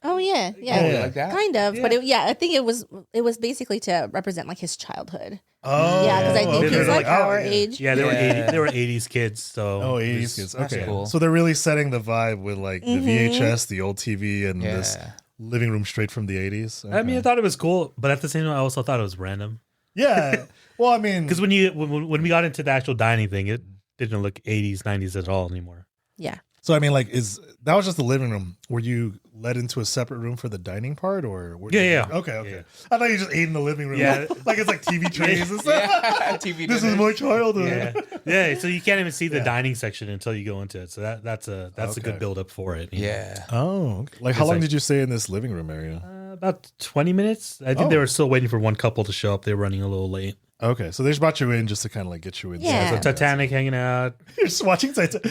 Oh yeah. Oh, Yeah. like that? Kind of, but I think it was basically to represent like his childhood. Oh, Yeah, because I think okay. he's like Oh, our yeah. age. Yeah, they Yeah. were 80s kids. So Oh, it 80s was- kids. That's Okay. cool. So they're really setting the vibe with like Mm-hmm. the VHS, the old TV, and Yeah. this living room straight from the 80s. I mean, I thought it was cool, but at the same time, I also thought it was random. Yeah. Well, I mean, Because when we got into the actual dining thing, it didn't look 80s, 90s at all anymore. Yeah. so I mean, like, that was just the living room. Were you led into a separate room for the dining part, or Yeah. Okay. Yeah. I thought you just ate in the living room. Yeah. like it's like TV trays and stuff. Yeah. TV This is dinners. my childhood. Yeah. So you can't even see the Yeah. dining section until you go into it. So that's a Okay. good build up for it. you know. Yeah. Oh, okay. Like how It's long like- did you stay in this living room area? About 20 minutes. I think they Oh. were still waiting for one couple to show up. They were running a little late. Okay, so they just brought you in just to kind of like get you in. Yeah. So Titanic hanging out. You're just watching Titanic.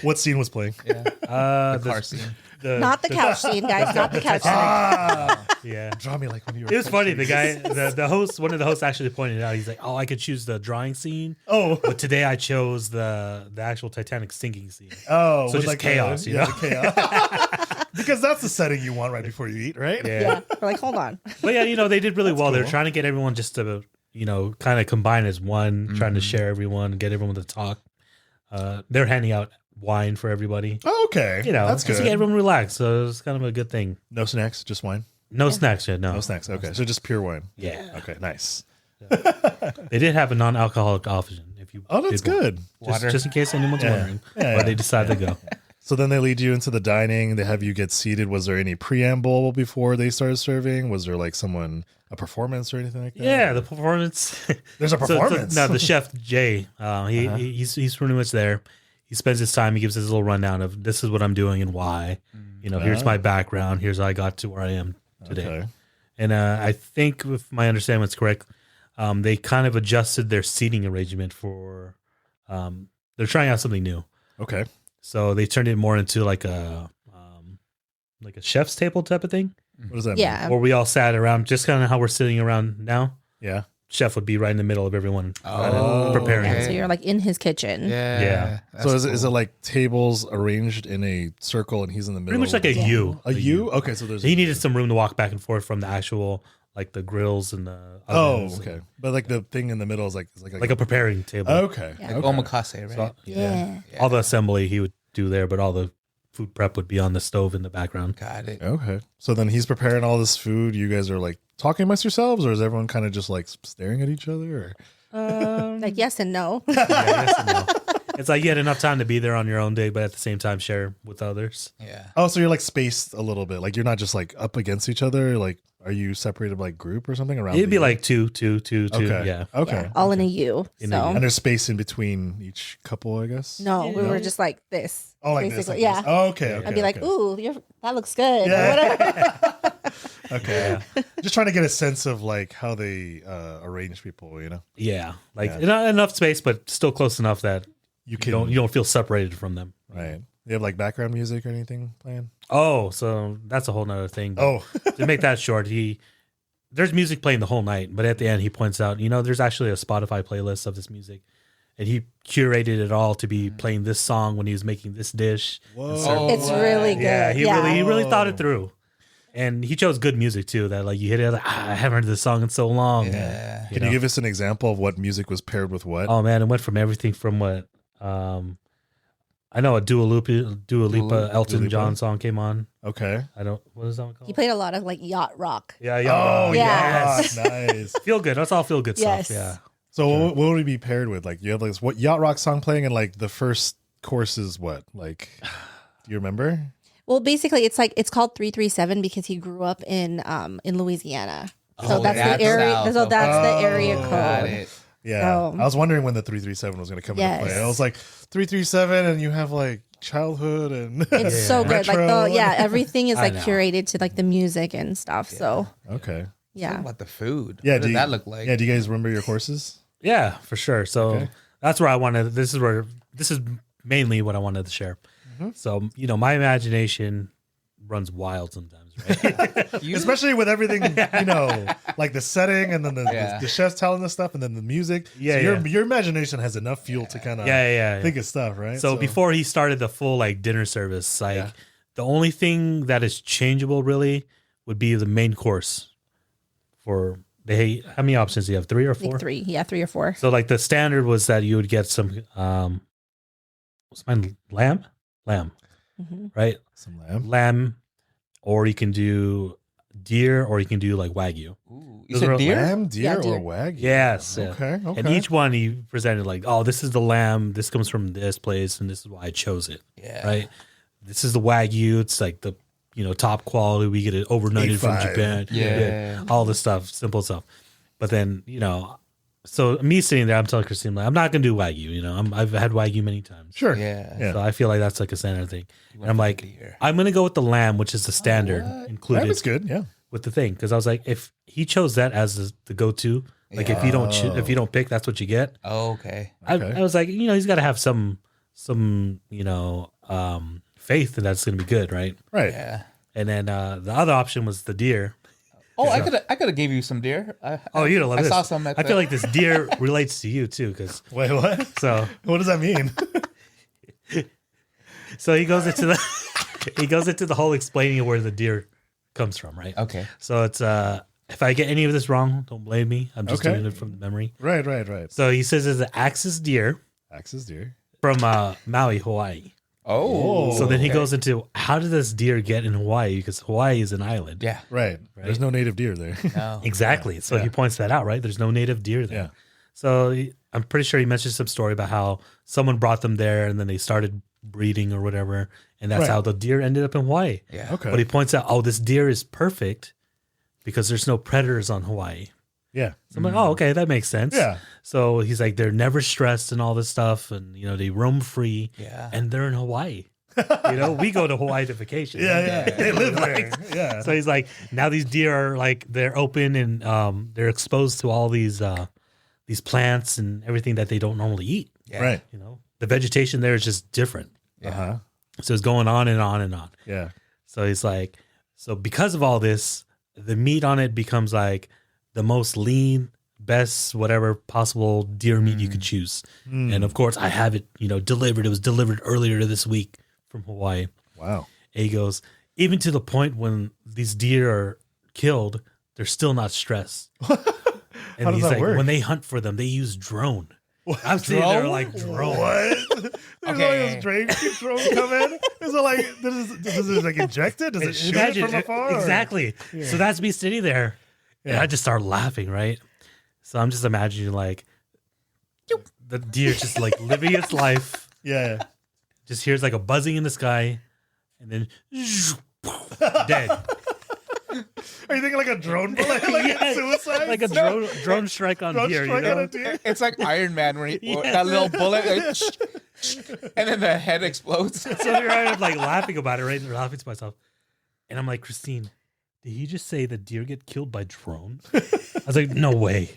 What scene was playing? Yeah. The Car scene. Not the couch scene, guys. Not the couch scene. Ah, Yeah. draw me like when you were. It was funny. The guy, the host, one of the hosts actually pointed out. He's like, "Oh, I could choose the drawing scene, Oh, but today I chose the actual Titanic sinking scene." oh, So with just like chaos, you yeah, know? the chaos. Because that's the setting you want right before you eat, right? Yeah. We're like, hold on. But yeah, they did really well. They're cool. trying to get everyone just to, kind of combine as one, trying to share everyone, get everyone to talk. They're handing out wine for everybody. Oh, okay, that's to good. get everyone relaxed. So it's kind of a good thing. No snacks, just wine. No snacks yet. No. No snacks. Okay, so just pure wine. Yeah. Okay, nice. They did have a non-alcoholic option. If you Oh, that's did want. good. Water. Just in case anyone's wondering, Yeah, why they decided to go. So then they lead you into the dining. They have you get seated. Was there any preamble before they started serving? Was there like a performance or anything like that? Yeah, the performance. There's a performance. No, the chef Jay, he's pretty much there. He spends his time. He gives his little rundown of this is what I'm doing and why. Here's my background. Here's how I got to where I am today. Okay. And I think, if my understanding is correct, they kind of adjusted their seating arrangement for. They're trying out something new, Okay. so they turned it more into like a chef's table type of thing, What does that mean? Yeah. where we all sat around, just kind of how we're sitting around now. Yeah. Chef would be right in the middle of everyone Oh, preparing. okay. So you're like in his kitchen. Yeah. Yeah. So is it like tables arranged in a circle and he's in the middle? Pretty much like a Yeah. U. a U? Okay, so there's He needed some room to walk back and forth from the actual, like the grills and the Oh, ovens okay. and- But like the thing in the middle is like like a preparing table. okay. Yeah. Like okay. omakase, right? So- Yeah. All the assembly he would do there, but all the food prep would be on the stove in the background. Got it. Okay. So then he's preparing all this food. You guys are like talking amongst yourselves, or is everyone kind of just like staring at each other? Or Like yes and no. Yeah, yes and no. It's like you had enough time to be there on your own day, but at the same time share with others. Yeah. oh, so you're like spaced a little bit. Like you're not just like up against each other. Like are you separated by group or something around? It'd the be U? like two. okay. Yeah. Okay. Yeah, all in a U. In a So U. And there's space in between each couple, I guess. no, we Yeah. were just like this. Oh, like this. basically. Like Yeah. this. Oh, okay. I'd be like, okay. ooh, that looks good. Yeah. Or whatever. Okay. Just trying to get a sense of like how they arrange people, Yeah, not enough space, but still close enough that You you don't feel separated from them. Right. You have like background music or anything playing? Oh, so that's a whole nother thing. But Oh. to make that short, there's music playing the whole night, but at the end he points out, there's actually a Spotify playlist of this music, and he curated it all to be playing this song when he was making this dish. Whoa. It's really good. Yeah, he really thought it through, and he chose good music too. That like you hit it, like I haven't heard this song in so long. Yeah. Can you give us an example of what music was paired with what? Oh man, it went from everything from what I know a Dua Lipa Elton John song came on. Okay. What is that one called? He played a lot of like yacht rock. Yeah. Oh, Yes. nice. Feel good. That's all feel good Yes. stuff. Yeah. So what would it be paired with? Like you have like what yacht rock song playing and like the first course is what? Like, do you remember? Well, basically, it's called 337 because he grew up in Louisiana. So that's the area. south. So that's the area Got code. it. Yeah. So- I was wondering when the 337 was going to come into play. I was like 337 and you have like childhood and It's so good. Like retro. everything is I like know. curated to like the music and stuff. So Okay. What yeah. about the food? Yeah, What did that look like? Yeah, do you guys remember your courses? Yeah, for sure. So Okay. that's where I wanted. This is mainly what I wanted to share. Mm-hmm. So my imagination runs wild sometimes, right? Especially with everything, like the setting and then the chef's telling the stuff and then the music. Yeah, So your imagination has enough fuel to kind of Yeah. think of stuff, right? So before he started the full like dinner service, like the only thing that is changeable really would be the main course. For how many options do you have? 3 or I 4? think 3. Yeah, 3 or 4. So like the standard was that you would get some what's mine? Lamb, Mm-hmm. right? Some lamb. Lamb, or you can do deer, or you can do like wagyu. Ooh, you Those said were- deer? Lamb, deer, Yeah, or deer. wagyu? Yes. yeah. Okay. And each one he presented like, oh, this is the lamb. This comes from this place, and this is why I chose it. Yeah. Right. This is the wagyu. It's like the top quality. We get it overnighted from 8.5. Japan. Yeah. All this stuff, simple stuff. But then so me sitting there, I'm telling Christine, like, I'm not gonna do wagyu. I've had wagyu many times. Sure. Yeah. So I feel like that's like a standard thing. And went I'm for like, deer. I'm gonna go with the lamb, which is the standard what? included Lamb is good. Yeah. with the thing, because I was like, if he chose that as the go-to, like if you don't pick, that's what you get. Oh, okay. Okay. I was like, he's got to have some faith that that's gonna be good, right? Right. Yeah. And then the other option was the deer. Oh, I could have gave you some deer. Oh, you'd love I this. saw some at I feel like this deer relates to you too, because Wait, what? so What does that mean? he goes into the whole explaining of where the deer comes from, right? Okay. So it's if I get any of this wrong, don't blame me. I'm just Okay. doing it from memory. Right. So he says it's an axis deer Axis deer. from Maui, Hawaii. Oh. So then he okay. goes into how did this deer get in Hawaii? Because Hawaii is an island. Yeah. Right. There's no native deer there. No. Exactly. So he points that out, right? There's no native deer there. Yeah. So I'm pretty sure he mentioned some story about how someone brought them there and then they started breeding or whatever. And that's Right. how the deer ended up in Hawaii. Yeah. Okay. But he points out, this deer is perfect because there's no predators on Hawaii. Yeah. So I'm like, okay, that makes sense. Yeah. So he's like, they're never stressed and all this stuff. And, they roam free. Yeah. And they're in Hawaii. We go to Hawaii to vacation. Yeah. They live there. Yeah. So he's like, now these deer are like, they're open and they're exposed to all these plants and everything that they don't normally eat. Yeah. Right. The vegetation there is just different. Uh-huh. So it's going on and on and on. Yeah. So he's like, so because of all this, the meat on it becomes like the most lean, best, whatever possible deer meat you could choose. And of course, I have it, delivered. It was delivered earlier this week from Hawaii. Wow. And he goes, even to the point when these deer are killed, they're still not stressed. And How does he's that like, work? when they hunt for them, they use drone. I'm sitting there like drone. What? There's Okay. like this drone come in. Is it like does it like inject it? Does it shoot it from afar? or- Exactly. So that's me sitting there, and I just start laughing, right? So I'm just imagining like the deer just like living its life, Yeah. just hears like a buzzing in the sky, and then dead. Are you thinking like a drone bullet? Like Yeah, suicide? like a drone strike on drone deer, strike on a deer? It's like Iron Man where Yeah. that little bullet, like, and then the head explodes. So here I am like laughing about it, right? And laughing to myself. And I'm like, Christine, did he just say that deer get killed by drone? I was like, no way.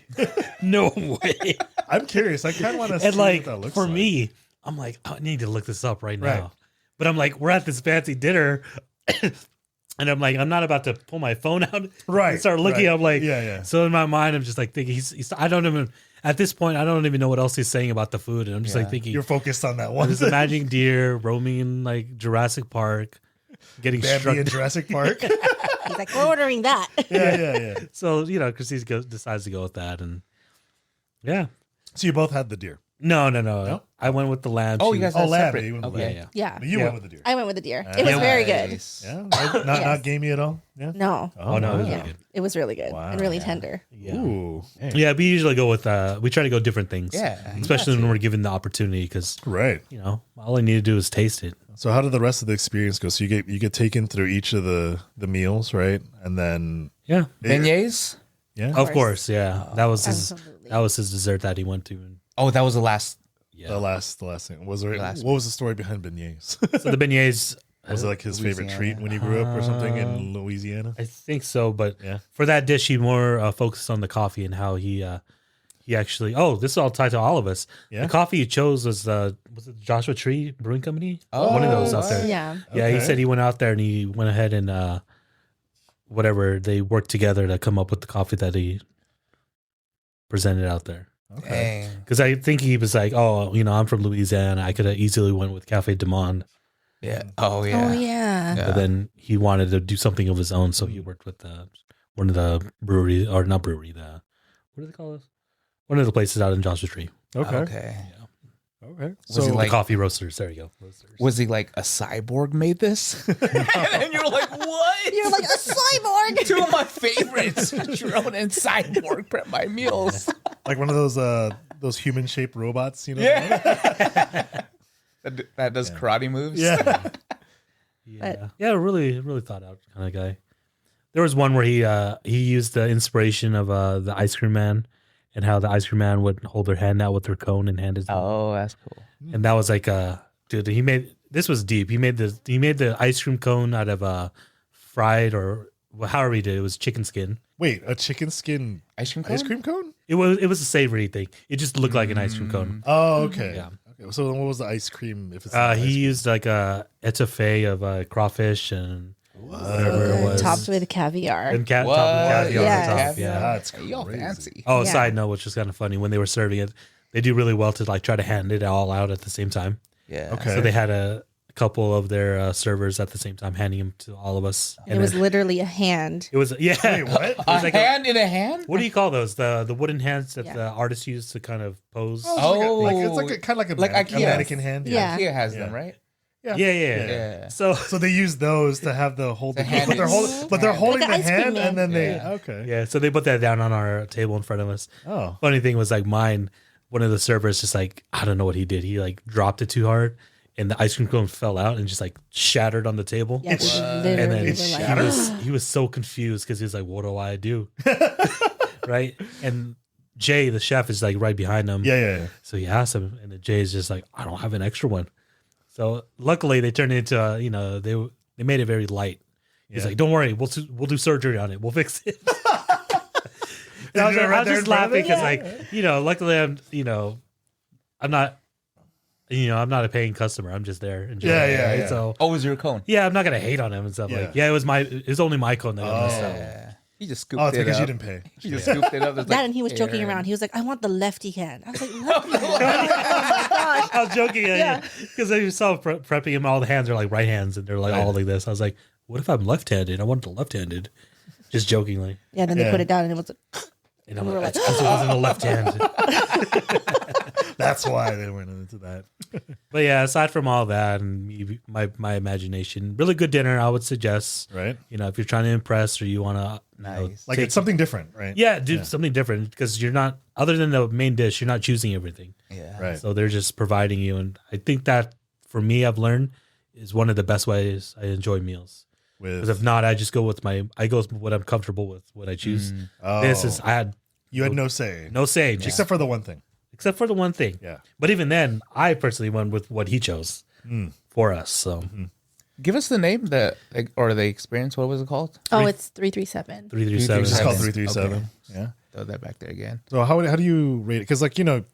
No way. I'm curious. I kind of want to see And like, what that looks for like. me, I'm like, I need to look this up right Right. now. But I'm like, we're at this fancy dinner. And I'm like, I'm not about to pull my phone out Right, and start looking. right. I'm like, Yeah. So in my mind, I'm just like thinking, he's I don't even, at this point, I don't even know what else he's saying about the food. And I'm just like thinking, You're focused on that I'm one. just imagining deer roaming in like Jurassic Park, getting Bambi struck. in Jurassic Park. He's like, we're ordering that. yeah. So, Christine decides to go with that. And yeah. So you both had the deer. No. I went with the lamb. Oh, She- you guys Oh, had lamb. separate. You went with Okay. lamb. Yeah. But you Yeah. went with the deer. I went with the deer. It was Yeah. very good. Nice. Yeah. Not Yes. gamey at all. Yeah. No. Oh, no, it was Yeah. really good. It was really good Wow. and really tender. Yeah. Ooh. Hey. Yeah, we usually go with, we try to go different things. Yeah, Especially when we're given the opportunity because, Right. all I need to do is taste it. So how did the rest of the experience go? So you get taken through each of the meals, right? And then Yeah. Beignets? yeah. Of course. Yeah. That was Absolutely. his dessert that he went to. And Oh, that was the last. yeah. The last thing was there. Last What was the story behind beignets? So the beignets, Was it like his favorite treat when he grew up or something in Louisiana? I think so. But Yeah. for that dish, he more focused on the coffee and how he actually. Oh, this is all tied to all of us. Yeah. The coffee he chose was it Joshua Tree Brewing Company? Oh, One of those out there. Yeah. Yeah, he Okay. said he went out there and he went ahead and whatever they worked together to come up with the coffee that he presented out there. Okay. Dang. Because I think he was like, oh, I'm from Louisiana. I could have easily went with Cafe Du Monde, Yeah. Oh, yeah. Oh, yeah. Yeah. but then he wanted to do something of his own, so he worked with one of the brewery or not brewery. What do they call this? One of the places out in Joshua Tree. Okay. Okay. Okay. Was he The like- coffee roasters. There you go. Roasters. Was he like a cyborg made this? And then you're like, what? You're like a cyborg. Two of my favorites, Drone and Cyborg, prep my meals. Like one of those human shaped robots, Yeah. that does karate moves. Yeah. Yeah, really, really thought out kind of guy. There was one where he used the inspiration of the ice cream man and how the ice cream man would hold their hand out with their cone and hand it. Oh, that's cool. And that was like dude, this was deep. He made the ice cream cone out of fried or however he did. It was chicken skin. Wait, a chicken skin Ice cream cone? ice cream cone? It was a savory thing. It just looked like an ice cream cone. Oh, okay. Yeah. Okay. So then what was the ice cream? If it's not ice He cream? used like a etouffee of crawfish and whatever it was. Topped with caviar. and top What? of caviar Yes. on top. Yeah. That's Hey, y'all crazy. fancy. Oh, Yeah. side note, which was kind of funny when they were serving it, they do really well to like try to hand it all out at the same time. Yeah. Okay. So they had a couple of their servers at the same time handing them to all of us. It was literally a hand. It was Wait, what? It was like hand in a hand? what do you call those? The wooden hands that Yeah. the artists use to kind of pose. Oh. Like it's like kind of like a Like mannequin, IKEA. mannequin hand. Yeah. IKEA has Yeah. them, right? Yeah. So So they use those to have the hold, The hand but they're is- holding Like the an ice cream hand, man. and then they Yeah. okay. yeah, so they put that down on our table in front of us. Oh, Funny thing was like mine, one of the servers just like I don't know what he did. He like dropped it too hard, and the ice cream cone fell out and just like shattered on the table. Yeah, we And literally then were It's like, shattered? he was so confused because he was like, "What do I do?" Right? And Jay, the chef, is like right behind him. yeah. So he asked him, and then Jay's just like, "I don't have an extra one." So luckily, they turned it into they made it very light. He's Yeah. like, "Don't worry, we'll do surgery on it. We'll fix it." Did I you was, do it right I was there just in front of laughing them? because, luckily I'm not, I'm not a paying customer. I'm just there enjoying Yeah, it. yeah, right? yeah. So Oh, it was your cone? yeah, I'm not gonna hate on him and stuff. Yeah. Like, yeah, it was only my cone that got messed up. Yeah. You just scooped Oh, it's it because up. you didn't pay. You just scooped it up. There's that, like and he was joking air around. and- He was like, I want the lefty hand. I was like, lefty hand? Oh my gosh. I was joking Yeah. because I saw prepping him. All the hands are like right hands, and they're like all like this. I was like, "What if I'm left-handed? I want the left-handed." Just jokingly, Yeah, then they Yeah. put it down and it was like, and I'm We like, were like, "That's because it wasn't a left hand." That's why they went into that. But yeah, aside from all that and my imagination, really good dinner. I would suggest, Right? if you're trying to impress or you want to, Nice. Like it's something different, right? yeah, do something different because you're not, other than the main dish, you're not choosing everything. Yeah. Right. So they're just providing you, and I think that for me, I've learned is one of the best ways I enjoy meals. Because if With not, I just go with what I'm comfortable with, what I choose. oh, I had you had no say, no say, just except for the one thing. except for the one thing. Yeah. But even then, I personally went with what he chose for us. So Give us the name or the experience. What was it called? Oh, it's 337. 337. It's called 337. 337. Okay. Yeah. Throw that back there again. So how do you rate it? Because like, you know,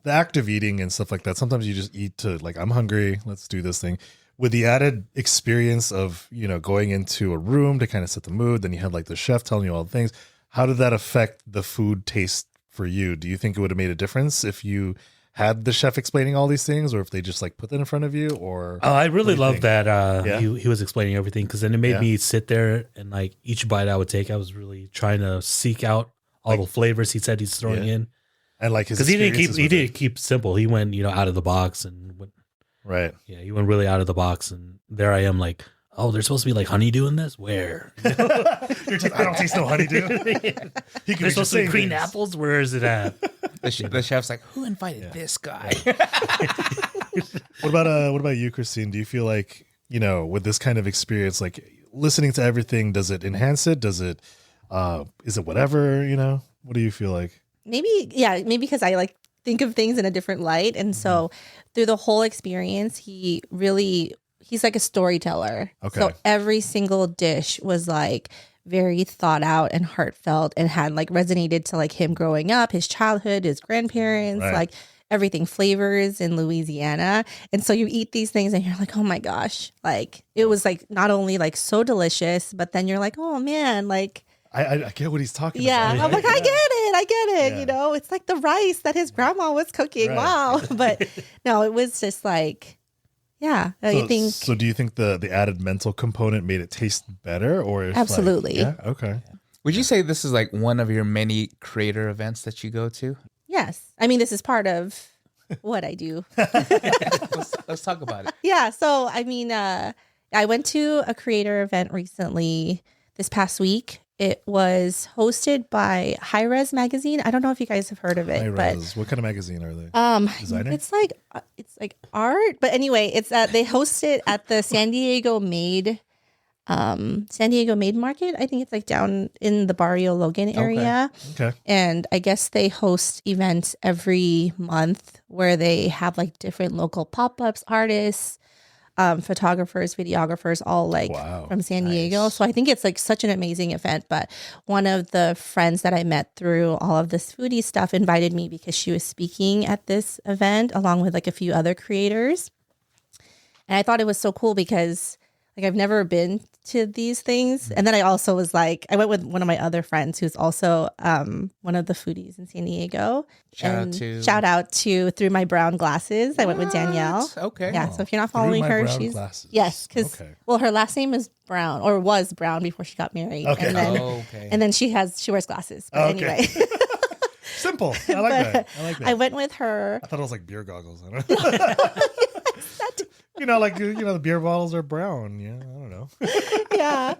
the act of eating and stuff like that, sometimes you just eat to like, I'm hungry, let's do this thing. With the added experience of, you know, going into a room to kind of set the mood, then you have like the chef telling you all the things. How did that affect the food taste for you? Do you think it would have made a difference if you had the chef explaining all these things, or if they just like put that in front of you? Or I really love that Yeah. he was explaining everything, because then it made me sit there and like each bite I would take, I was really trying to seek out all the flavors he said he's throwing in. And like his Because he experiences didn't keep simple. He went, you know, out of the box and went, right. yeah, he went really out of the box. And there I am like, oh, there's supposed to be like honeydew in this? Where? You're just, I don't taste no honeydew. He There's supposed to be green apples? Where is it at? The chef's like, who invited this guy? What about you, Christine? Do you feel like, you know, with this kind of experience, like listening to everything, does it enhance it? Does it, is it whatever, you know? What do you feel like? Maybe because I like think of things in a different light. And so through the whole experience, he's like a storyteller. Okay. So every single dish was like very thought out and heartfelt and had like resonated to like him growing up, his childhood, his grandparents, Right. like everything, flavors in Louisiana. And so you eat these things and you're like, oh my gosh, like it was like not only like so delicious, but then you're like, oh man, like, I get what he's talking yeah, about. I'm like, I get it. Yeah. You know, it's like the rice that his grandma was cooking. Right. Wow. But no, it was just like, yeah, I think So do you think the added mental component made it taste better, or if, like- Absolutely. yeah, okay. Would you say this is like one of your many creator events that you go to? yes. I mean, this is part of what I do. Let's talk about it. Yeah. So, I mean, I went to a creator event recently this past week. It was hosted by High Res Magazine. I don't know if you guys have heard of it, but Hi-Res. What kind of magazine are they? Designer? it's like art. But anyway, it's they host it at the San Diego Made Market. I think it's like down in the Barrio Logan area. Okay. And I guess they host events every month where they have like different local pop-ups, artists, photographers, videographers, all like Wow. from San Diego. Nice. So I think it's like such an amazing event. But one of the friends that I met through all of this foodie stuff invited me because she was speaking at this event along with like a few other creators. And I thought it was so cool because like I've never been to these things. And then I also was like, I went with one of my other friends who's also one of the foodies in San Diego. Shout out to Through My Brown Glasses. I went with Danielle. Okay. Yeah. So if you're not Through following My her, Brown she's Glasses. yes, because Okay. well, her last name is Brown or was Brown before she got married. Okay. And then Okay. and then she wears glasses. But Okay. anyway, Simple. I like that. I like that. I went with her. I thought it was like beer goggles. I don't know. You know, like, you know, the beer bottles are brown. Yeah, I don't know. Yeah.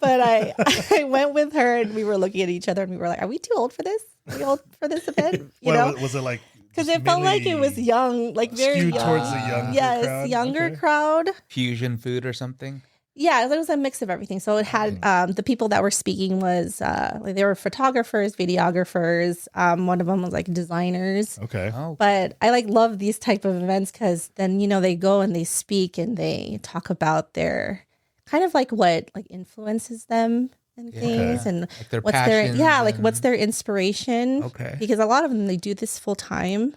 But I went with her and we were looking at each other and we were like, are we too old for this? Are we old for this event? You know? Was it like? Because it felt like it was young, like very skewed young. towards the younger crowd? Younger Okay. crowd. Fusion food or something? Yeah, it was a mix of everything. So it had the people that were speaking was like they were photographers, videographers. One of them was like designers. Okay. Oh, But I like love these type of events because then you know they go and they speak and they talk about their kind of like what like influences them and things and like their what's their passions like and- what's their inspiration. Okay. Because a lot of them they do this full time,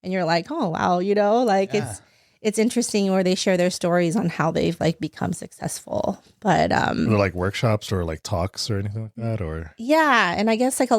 and you're like, oh wow, you know, like Yeah. it's interesting where they share their stories on how they've like become successful. But Were there like workshops or like talks or anything like that, or? yeah, and I guess there's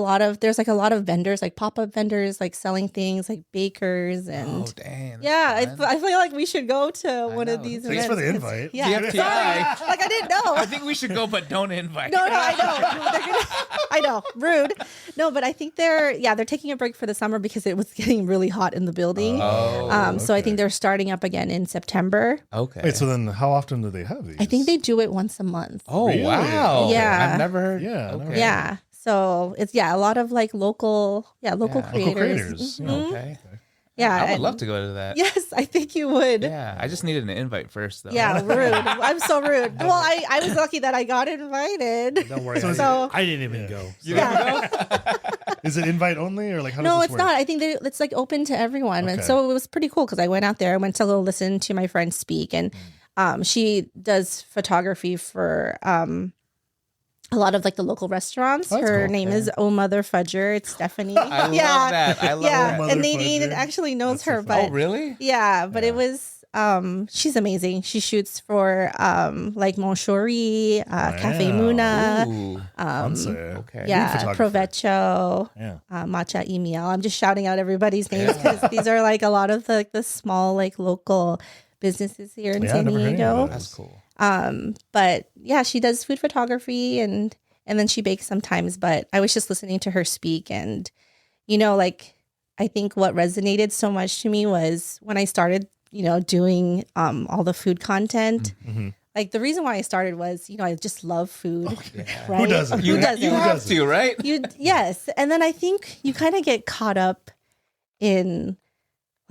like a lot of vendors, like pop-up vendors, like selling things, like bakers and Oh, damn. yeah, that's fun. I feel like we should go to one of know. these Thanks events. for the 'cause- invite. Yeah, TFTI. sorry. Like I didn't know. I think we should go, but don't invite. No, I know. They're gonna, I know, rude. No, but I think they're taking a break for the summer because it was getting really hot in the building. Oh, So I okay. think they're starting up again in September. okay. Wait, so then how often do they have these? I think they do it once a month. Oh, Really? wow. Yeah. I've never heard. Yeah, never Okay. Yeah. So it's a lot of like local Local creators. creators. Yeah. Okay. Yeah, I would and- love to go to that. Yes, I think you would. Yeah. I just needed an invite first, though. Yeah, rude. I'm so rude. Well, I was lucky that I got invited. Don't worry. So- I didn't even go. Yeah. Is it invite only or like how does No, this it's work? not. I think that it's like open to everyone. And Okay. so it was pretty cool because I went out there. I went to go listen to my friends speak. And She does photography for a lot of like the local restaurants. That's Her cool. name is Oh Mother Fudger. It's Stephanie. I love that. I love yeah, that. Mother and Nadine Fudger. actually knows That's so her, funny. but Oh, really? yeah, but Yeah. it was she's amazing. She shoots for like Monchori, Cafe Wow. Muna, Ooh. Fancy. Okay. yeah, photographer. Provecho, Yeah. Matcha Email. I'm just shouting out everybody's names Yeah. because these are like a lot of the small like local businesses here in Yeah, San I've never heard any of Diego. those. That's cool. But yeah, she does food photography and then she bakes sometimes. But I was just listening to her speak, and like I think what resonated so much to me was when I started, doing all the food content. Mhm. Like the reason why I started was, I just love food. Yeah. Right? Who doesn't? Who You doesn't? have to, right? Yes. And then I think you kind of get caught up in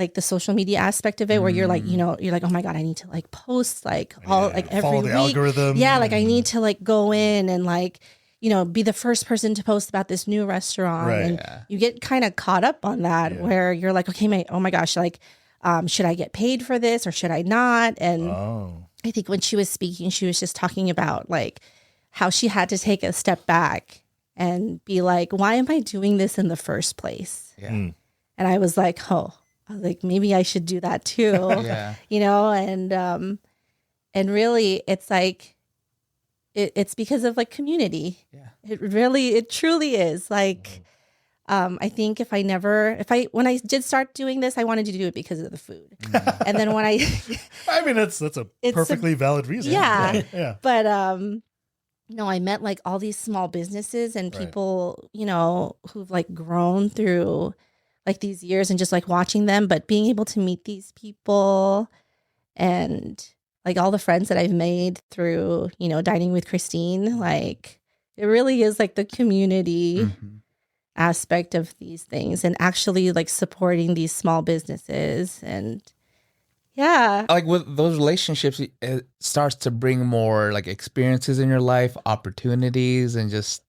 like the social media aspect of it where you're like, you're like, oh my God, I need to like post like all Yeah. like every Follow the week. algorithm. Yeah, like I need to like go in and like, be the first person to post about this new restaurant. Right. And Yeah. you get kind of caught up on that Yeah. where you're like, okay, oh my gosh, like, should I get paid for this or should I not? And Oh. I think when she was speaking, she was just talking about like how she had to take a step back and be like, why am I doing this in the first place? Yeah. Mm. And I was like, like maybe I should do that too. Yeah. And really it's like it's because of like community. Yeah. It truly is. Like I think when I did start doing this, I wanted to do it because of the food. And then when I I mean, that's a It's perfectly valid reason. Yeah. Yeah. but no, I met like all these small businesses and Right. people, who've like grown through like these years and just like watching them, but being able to meet these people and like all the friends that I've made through, dining with Christine, like it really is like the community Mhm. aspect of these things and actually like supporting these small businesses. And yeah, Like with those relationships, it starts to bring more like experiences in your life, opportunities, and just,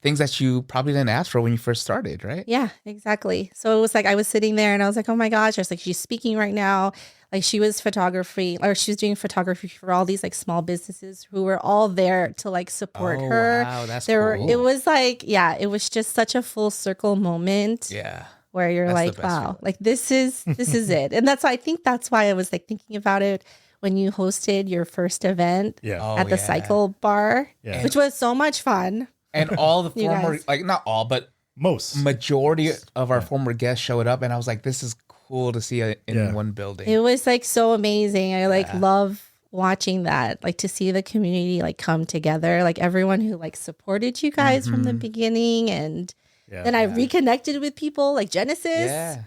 things that you probably didn't ask for when you first started, right? yeah, exactly. So it was like I was sitting there and I was like, oh my gosh, I was like, she's speaking right now. Like she was doing photography for all these like small businesses who were all there to like support Oh, her. wow, that's There cool. were, it was like, yeah, it was just such a full circle moment. Yeah. Where you're That's the like, best wow, feeling. like this is it. And I think that's why I was like thinking about it when you hosted your first event Yeah. Oh, at the yeah. Cycle Bar, Yeah. which was so much fun. And all the You former, guys. like not all, but Most. majority of our former guests showed up, and I was like, this is cool to see it in Yeah. one building. It was like so amazing. I like Yeah. love watching that, like to see the community like come together, like everyone who like supported you guys from the beginning. And Yeah. then I reconnected with people like Genesis. Yeah.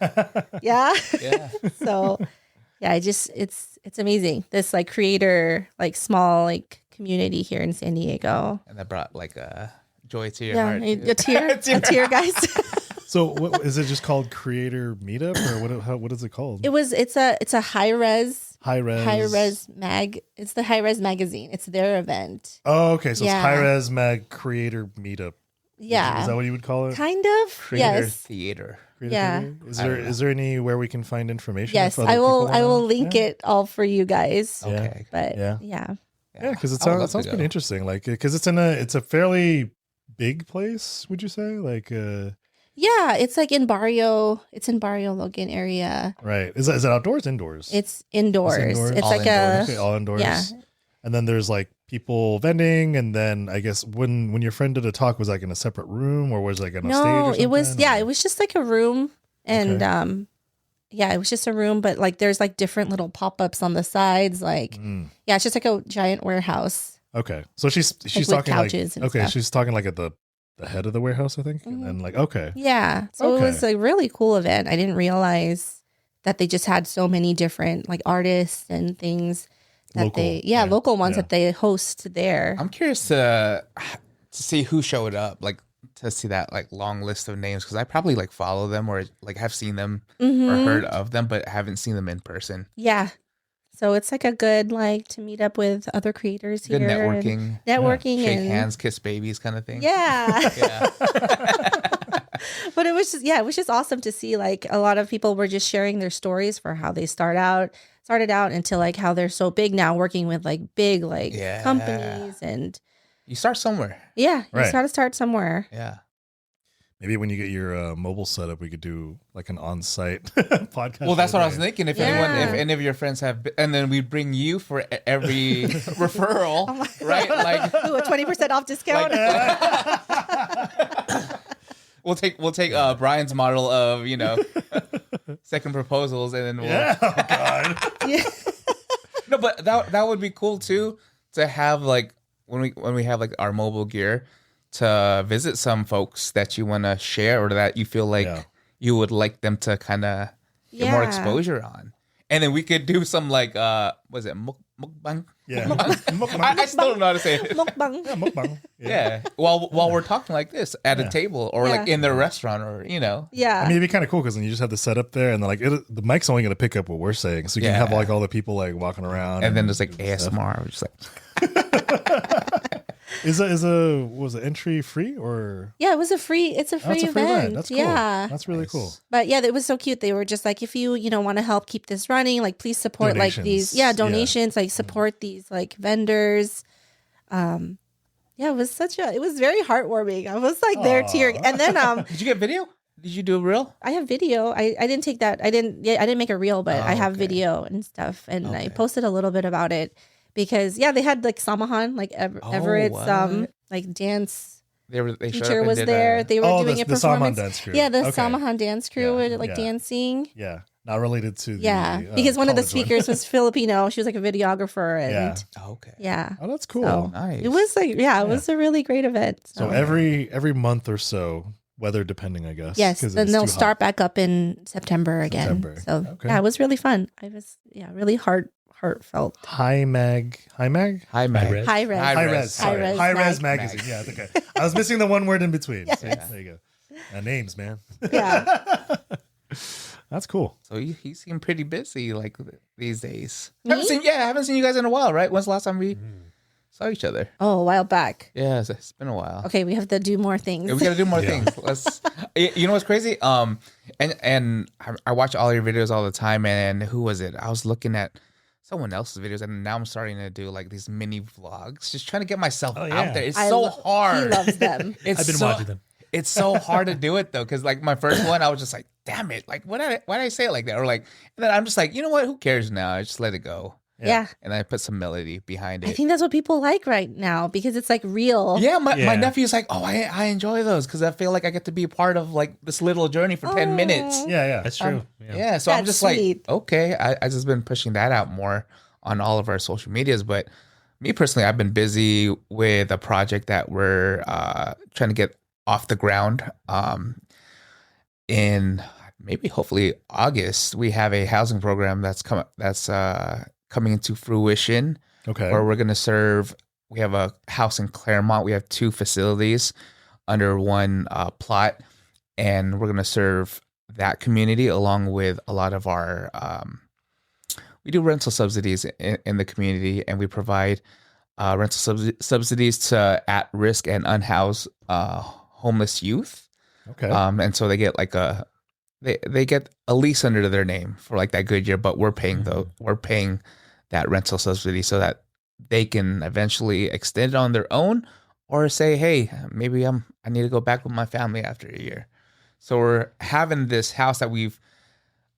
Yeah. Yeah. So yeah, it's amazing. This like creator, like small like community here in San Diego. And that brought like joy to your Yeah, heart. a tear, guys. So what, is it just called Creator Meetup or what is it called? It's a high res High res. mag. It's the high res magazine. It's their event. Oh, okay. So Yeah. it's High Res Mag Creator Meetup. Yeah, Is that what you would call it? kind of. Creator Yes. theater. Creator Yeah. Theater? Is there anywhere we can find information? Yes, if other I will. people I will wanna- link Yeah. it all for you guys. Yeah. Okay. But Yeah. yeah, Yeah, because it I would love sounds, to sounds pretty go. interesting. Like, because it's a fairly big place. Would you say? Like, yeah. It's like in Barrio. It's in Barrio Logan area. right? Is it outdoors? Indoors? It's indoors. indoors? It's All like indoors. okay, all indoors. yeah. And then there's like people vending, and then I guess when your friend did a talk, was like in a separate room or was it like on a stage? No, Or it was something, or- it was just like a room, and Okay. yeah, it was just a room. But like, there's like different little pop ups on the sides. Like, Mm. yeah, it's just like a giant warehouse. Okay, so she's with talking like couches and okay, stuff. she's talking like at the head of the warehouse, I think, and then like okay, Yeah. So it was Okay. a really cool event. I didn't realize that they just had so many different like artists and things that Local, yeah, local ones yeah. that they host there. I'm curious to see who showed up, like to see that like long list of names, because I probably like follow them or like have seen them or Mhm. heard of them, but haven't seen them in person. Yeah. So it's like a good like to meet up with other creators Good here. and networking, networking shake and hands, kiss babies, kind of thing. Yeah. Yeah. But it was just awesome to see like a lot of people were just sharing their stories for how they start out. started out into like how they're so big now, working with like big like Yeah. companies, and You start somewhere. yeah, you Right. got to start somewhere. Yeah. Maybe when you get your mobile setup, we could do like an on-site podcast. Well, that's what I was today. thinking. If Yeah. any of your friends have, and then we bring you for every referral, Oh my right? Like Ooh, a 20% off discount. we'll take Brian's model of second proposals, and then we'll Yeah. Oh, God. Yeah. no, but that would be cool too to have like when we have like our mobile gear to visit some folks that you want to share or that you feel like Yeah. you would like them to kind of get more Yeah. exposure on, and then we could do some like was it mukbang? Yeah. I still don't know how to say it. Mukbang. Yeah, mukbang. Yeah, while we're talking like this at a table or like Yeah. in the restaurant or Yeah. I mean, it'd be kind of cool because then you just have the setup there, and then like the mic's only going to pick up what we're saying, so you can have Yeah. like all the people like walking around, and then there's like doing stuff. ASMR, just like Is was the entry free or? Yeah, it's a free Oh, it's a event. free event. That's cool. Yeah. That's really cool. But yeah, it was so cute. They were just like, if you want to help keep this running, like please support like these Donations. donations, like support these like vendors. Yeah, it was very heartwarming. I was like there tearing. And then did you get video? Did you do a reel? I have video. I didn't take that. I didn't make a reel, but I have okay. video and stuff, and I Okay. posted a little bit about it because they had like Samahan, like Everett's what? like dance They showed up teacher and was did there. They were doing the a performance. Salman dance crew. Yeah, the Okay. Samahan dance crew Yeah, were like yeah. dancing. Yeah, not related to the Yeah, because one of the college one. speakers was Filipino. She was like a videographer, and Yeah. Oh, okay. yeah. Oh, that's cool. So Nice. it was like it was a really great event. So every month or so, weather depending, I guess. yes, 'cause then it's they'll too start back up in September again. September. So Okay. yeah, it was really fun. I was really heartfelt. hot. High mag. Hi, Mag. High res. High res. High High res, res. sorry. Sorry. High High res res magazine. Yeah, it's okay. I was missing the one word in between. So, there you go. Names, man. Yeah. That's cool. So he seemed pretty busy like these days. Me? I haven't seen you guys in a while, right? When's the last time we saw each other? Oh, a while back. Yeah, it's been a while. Okay, we have to do more things. Yeah, we gotta do more Yeah. things. Let's. You know what's crazy? And I watch all your videos all the time. And who was it? I was looking at someone else's videos, and now I'm starting to do like these mini vlogs, just trying to get myself Oh, yeah. out there. It's so hard. He loves them. It's I've been so- watching them. It's so hard to do it though, because like my first one, I was just like, "Damn it! Like, why did I say it like that?" Or like, and then I'm just like, you know what? Who cares now? I just let it go, Yeah. and I put some melody behind I it. think that's what people like right now because it's like real. Yeah, my Yeah. nephew's like, "Oh, I enjoy those because I feel like I get to be a part of like this little journey for 10 minutes." Yeah, yeah. That's true. Yeah. Yeah, so I'm That's just sweet. like, okay, I just been pushing that out more on all of our social medias. But me personally, I've been busy with a project that we're trying to get off the ground. In maybe hopefully August, we have a housing program that's coming into fruition Okay. where we're going to serve. We have a house in Claremont. We have 2 facilities under one plot, and we're going to serve that community along with a lot of our. We do rental subsidies in the community, and we provide rental subsidies to at-risk and unhoused homeless youth. Okay. And so they get like they get a lease under their name for like that good year, but we're paying that rental subsidy so that they can eventually extend it on their own or say, hey, maybe I need to go back with my family after a year. So we're having this house that we've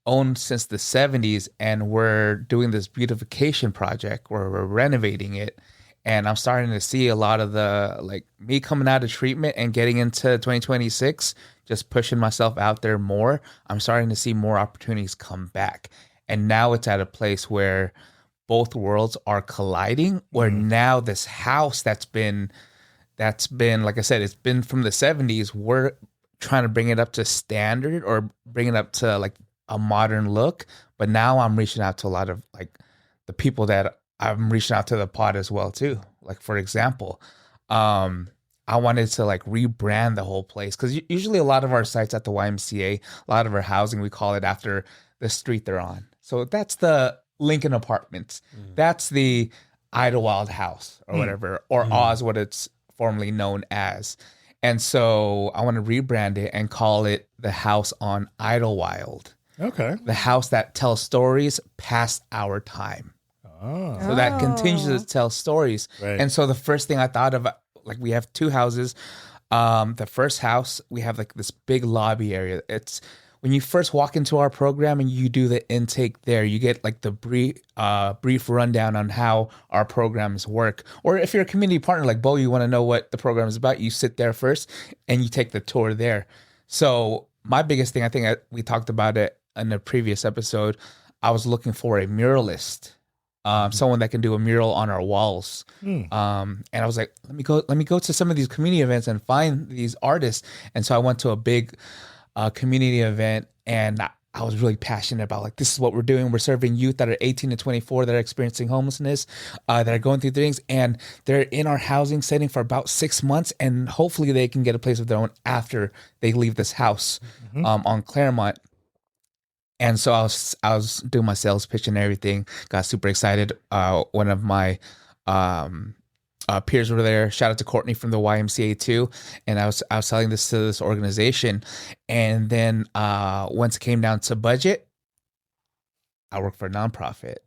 owned since the 70s, and we're doing this beautification project where we're renovating it. And I'm starting to see a lot of the, like me coming out of treatment and getting into 2026, just pushing myself out there more. I'm starting to see more opportunities come back. And now it's at a place where both worlds are colliding, where now this house that's been, like I said, it's been from the 70s. We're trying to bring it up to standard or bring it up to like a modern look. But now I'm reaching out to a lot of like the people that I'm reaching out to the pod as well too. Like for example, I wanted to like rebrand the whole place because usually a lot of our sites at the YMCA, a lot of our housing, we call it after the street they're on. So that's the Lincoln Apartments. That's the Idlewild house or whatever, or Oz, what it's formerly known as. And so I want to rebrand it and call it the house on Idlewild. Okay. The house that tells stories past our time. Oh. So that continues to tell stories. Right. And so the first thing I thought of, like, we have 2 houses. The first house, we have like this big lobby area. It's when you first walk into our program and you do the intake there, you get like the brief rundown on how our programs work. Or if you're a community partner like Bo, you want to know what the program is about, you sit there first and you take the tour there. So my biggest thing, I think we talked about it in a previous episode, I was looking for a muralist. Someone that can do a mural on our walls. And I was like, let me go to some of these community events and find these artists. And so I went to a big community event, and I was really passionate about, like, this is what we're doing. We're serving youth that are 18 to 24 that are experiencing homelessness, that are going through things, and they're in our housing setting for about 6 months, and hopefully they can get a place of their own after they leave this house on Claremont. And so I was doing my sales pitch and everything. Got super excited. One of my peers were there. Shout out to Courtney from the YMCA too. And I was selling this to this organization. And then once it came down to budget, I work for a nonprofit.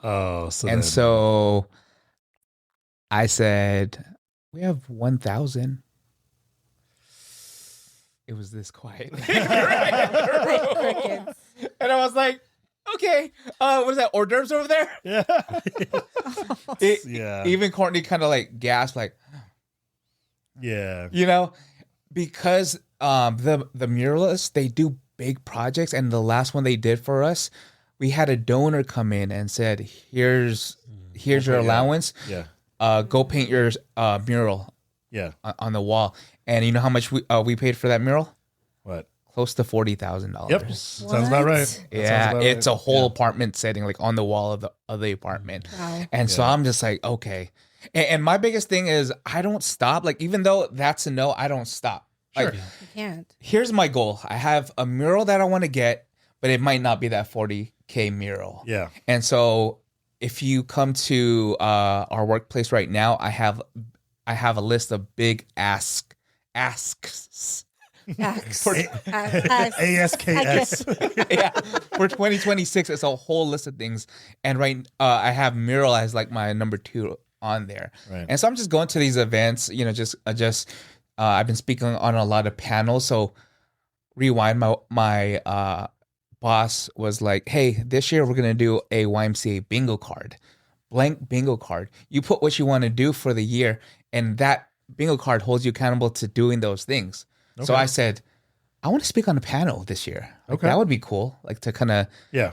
Oh, so I said, we have 1,000. It was this quiet. And I was like, okay, what is that, hors d'oeuvres over there? Yeah. Even Courtney kind of like gasped, like, yeah. you know, because the muralists, they do big projects. And the last one they did for us, we had a donor come in and said, here's your allowance. Yeah. Go paint your mural on the wall. And you know how much we paid for that mural? What? Close to $40,000. Yep. Sounds about right. Yeah, it's a whole apartment setting, like on the wall of the apartment. Wow. And so I'm just like, okay. And my biggest thing is I don't stop. Like, even though that's a no, I don't stop. Sure. Like, You can't. here's my goal. I have a mural that I want to get, but it might not be that 40K mural. Yeah. And so if you come to our workplace right now, I have a list of big asks. ASKS. Yeah, for 2026, it's a whole list of things, and I have mural as like my number 2 on there. Right. And so I'm just going to these events, you know, I've been speaking on a lot of panels. So rewind, my boss was like, hey, this year we're gonna do a YMCA bingo card, blank bingo card. You put what you want to do for the year, and that bingo card holds you accountable to doing those things. Okay. So I said, I want to speak on a panel this year. Like, that would be cool. Like, to kind of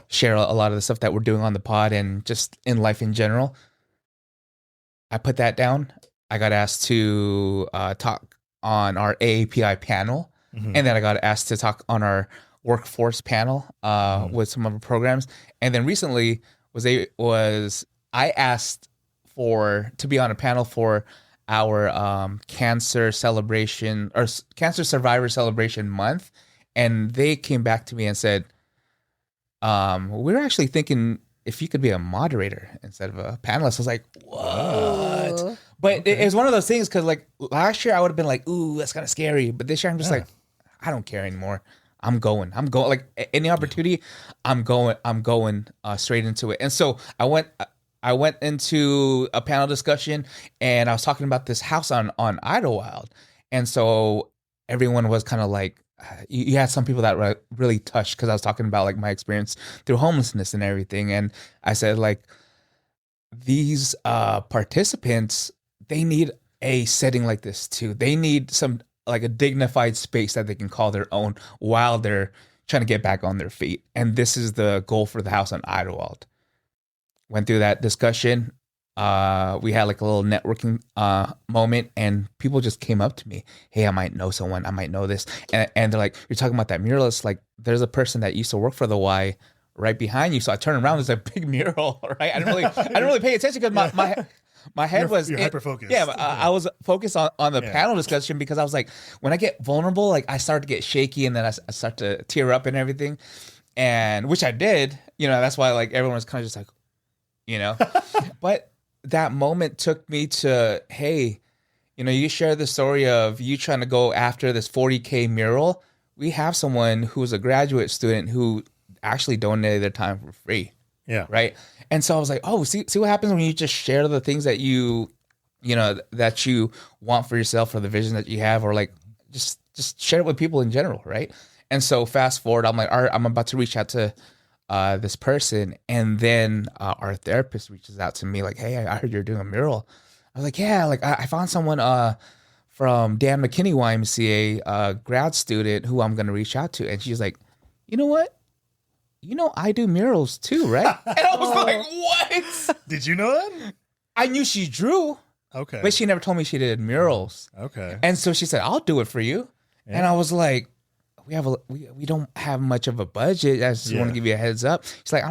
share a lot of the stuff that we're doing on the pod and just in life in general. I put that down. I got asked to talk on our AAPI panel. And then I got asked to talk on our workforce panel with some of our programs. And then recently I asked to be on a panel for our cancer celebration or cancer survivor celebration month. And they came back to me and said, we're actually thinking if you could be a moderator instead of a panelist. I was like, what? Ooh. But it was one of those things, because like last year I would have been like, ooh, that's kind of scary. But this year I'm just like, I don't care anymore. I'm going like any opportunity. I'm going straight into it. And so I went into a panel discussion, and I was talking about this house on Idlewild. And so everyone was kind of like, you had some people that were really touched because I was talking about like my experience through homelessness and everything. And I said, like, these participants, they need a setting like this too. They need some, like, a dignified space that they can call their own while they're trying to get back on their feet. And this is the goal for the house on Idlewild. Went through that discussion. We had like a little networking moment, and people just came up to me. Hey, I might know someone. I might know this. And they're like, you're talking about that muralist. Like, there's a person that used to work for the Y right behind you. So I turned around. There's a big mural, right? I didn't really pay attention because my head was hyper focused. Yeah, I was focused on the panel discussion, because I was like, when I get vulnerable, like I start to get shaky, and then I start to tear up and everything, and which I did. You know, that's why like everyone was kind of just like, you know, but that moment took me to, hey, you know, you share the story of you trying to go after this 40K mural. We have someone who's a graduate student who actually donate their time for free. Yeah. Right. And so I was like, oh, see what happens when you just share the things that you know, that you want for yourself or the vision that you have, or like just share it with people in general. Right. And so fast forward, I'm like, all right, I'm about to reach out to this person. And then our therapist reaches out to me like, hey, I heard you're doing a mural. I was like, yeah, like I found someone from Dan McKinney YMCA, grad student who I'm going to reach out to. And she's like, you know what? You know, I do murals too, right? And I was like, what? Did you know that? I knew she drew, Okay. but she never told me she did murals. Okay. And so she said, I'll do it for you. Yeah. And I was like, we don't have much of a budget. I just want to give you a heads up. She's like,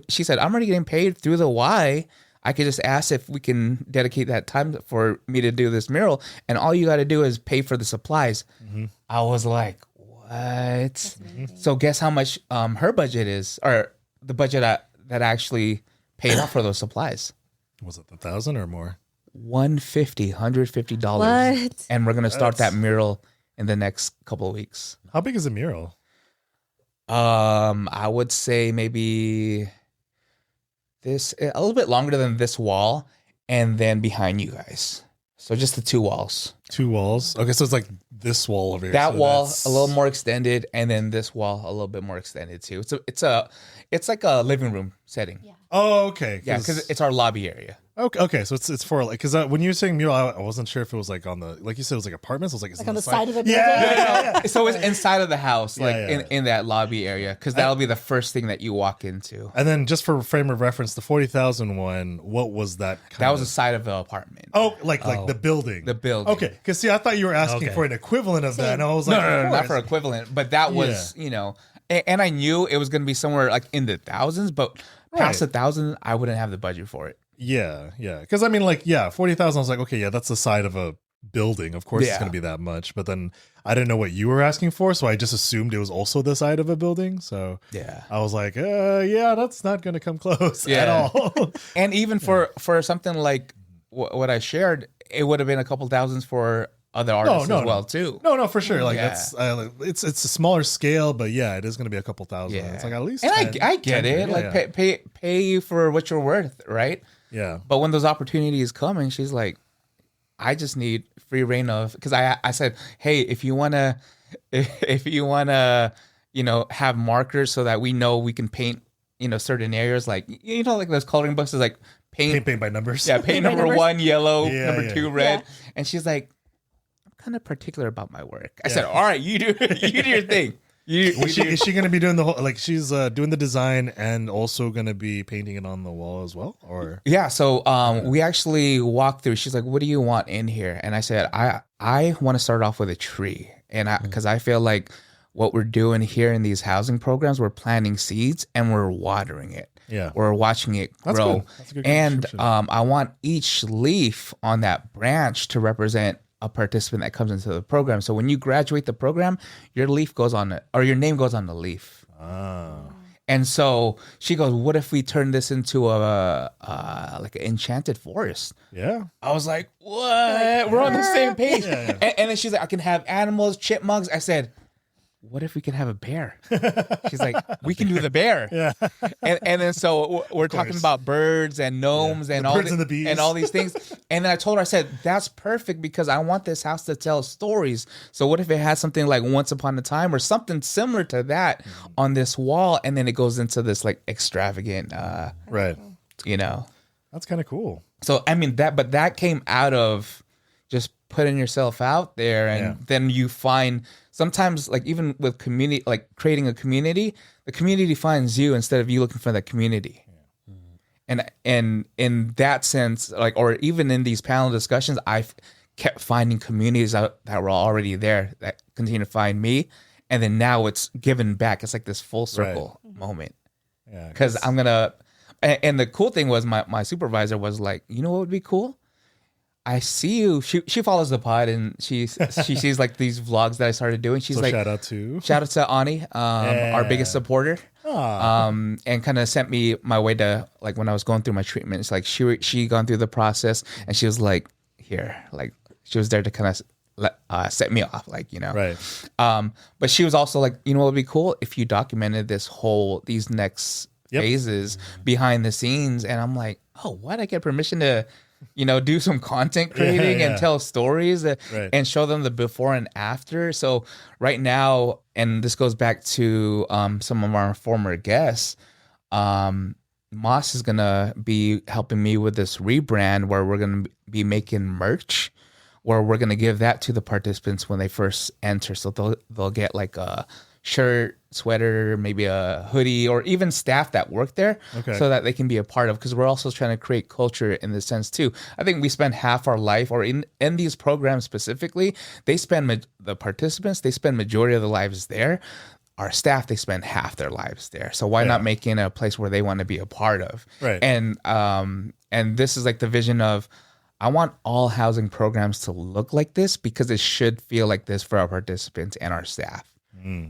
she said, I'm already getting paid through the Y. I could just ask if we can dedicate that time for me to do this mural. And all you got to do is pay for the supplies. Mm-hmm. I was like, what? Mm-hmm. So guess how much her budget is, or the budget that actually paid off for those supplies. Was it 1,000 or more? $150. What? And we're going to start that mural in the next couple of weeks. How big is a mural? I would say maybe this, a little bit longer than this wall, and then behind you guys. So just the two walls. Two walls. Okay, so it's like this wall over here. That so wall a little more extended, and then this wall a little bit more extended too. It's like a living room setting. Yeah. Oh, okay. Yeah, because it's our lobby area. Okay, so it's for like, because when you were saying mural, I wasn't sure if it was like on the, like you said, it was like apartments. I was like, it's Like on the side of the building. Yeah. So it's inside of the house, like in that lobby area, because that'll be the first thing that you walk into. And then just for frame of reference, the 40,000 one, what was that? That was the side of the apartment. Oh, like the building. The building. Okay, because see, I thought you were asking for an equivalent of that, and I was like, no, not for equivalent, but that was, you know, and I knew it was going to be somewhere like in the thousands, but past 1,000, I wouldn't have the budget for it. Yeah. Because I mean, like, 40,000. I was like, okay, that's the side of a building. Of course, it's going to be that much. But then I didn't know what you were asking for, so I just assumed it was also the side of a building. So I was like, that's not going to come close at all. And even for something like what I shared, it would have been a couple thousands for other artists as well too. No, for sure. Like that's it's a smaller scale, but it is going to be a couple thousand. It's like at least. And 10, I get 10, it. Like pay you for what you're worth, right? Yeah. But when those opportunities come, and she's like, I just need free reign of, because I said, hey, if you wanna, you know, have markers so that we know we can paint, you know, certain areas, like, you know, like those coloring books is like paint by numbers. Yeah, paint number 1 yellow, number 2 red, and she's like, I'm kind of particular about my work. I said, all right, you do your thing. Is she going to be doing the whole, like she's doing the design and also going to be painting it on the wall as well, or? Yeah. So we actually walked through. She's like, "What do you want in here?" And I said, "I want to start off with a tree, and because I feel like what we're doing here in these housing programs, we're planting seeds and we're watering it. Yeah, we're watching it grow. That's a good and I want each leaf on that branch to represent a participant that comes into the program. So when you graduate the program, your leaf goes on it, or your name goes on the leaf. Oh. And so she goes, what if we turn this into a like an enchanted forest? Yeah. I was like, what? We're on the same page. And then she's like, I can have animals, chipmunks. I said, what if we can have a bear? She's like, we can do the bear. Yeah. And then so we're talking about birds and gnomes and all and the bees and all these things. And then I told her, I said, that's perfect because I want this house to tell stories. So what if it had something like Once Upon a Time or something similar to that on this wall? And then it goes into this like extravagant, right. You know, that's kind of cool. So, I mean but that came out of just putting yourself out there. And then you find sometimes, like even with community, like creating a community, the community finds you instead of you looking for the community. And in that sense, like, or even in these panel discussions, I've kept finding communities that were already there that continue to find me. And then now it's given back. It's like this full circle moment. Yeah. Because I'm going to, and the cool thing was my supervisor was like, you know what would be cool? I see you. She follows the pod and she sees like these vlogs that I started doing. She's like, shout out to Ani, our biggest supporter. And kind of sent me my way to, like, when I was going through my treatment. It's like she gone through the process and she was like, here, like she was there to kind of set me off, like, you know. Right. But she was also like, you know, what would be cool if you documented these next phases behind the scenes. And I'm like, oh, what? I get permission to, you know, do some content creating and tell stories and show them the before and after. So right now, and this goes back to some of our former guests, Moss is going to be helping me with this rebrand where we're going to be making merch, where we're going to give that to the participants when they first enter. So they'll get like a shirt, sweater, maybe a hoodie, or even staff that work there, so that they can be a part of, because we're also trying to create culture in this sense too. I think we spend half our life, or in these programs specifically, the participants, they spend majority of their lives there. Our staff, they spend half their lives there. So why not make it a place where they want to be a part of? Right. And this is like the vision of, I want all housing programs to look like this, because it should feel like this for our participants and our staff.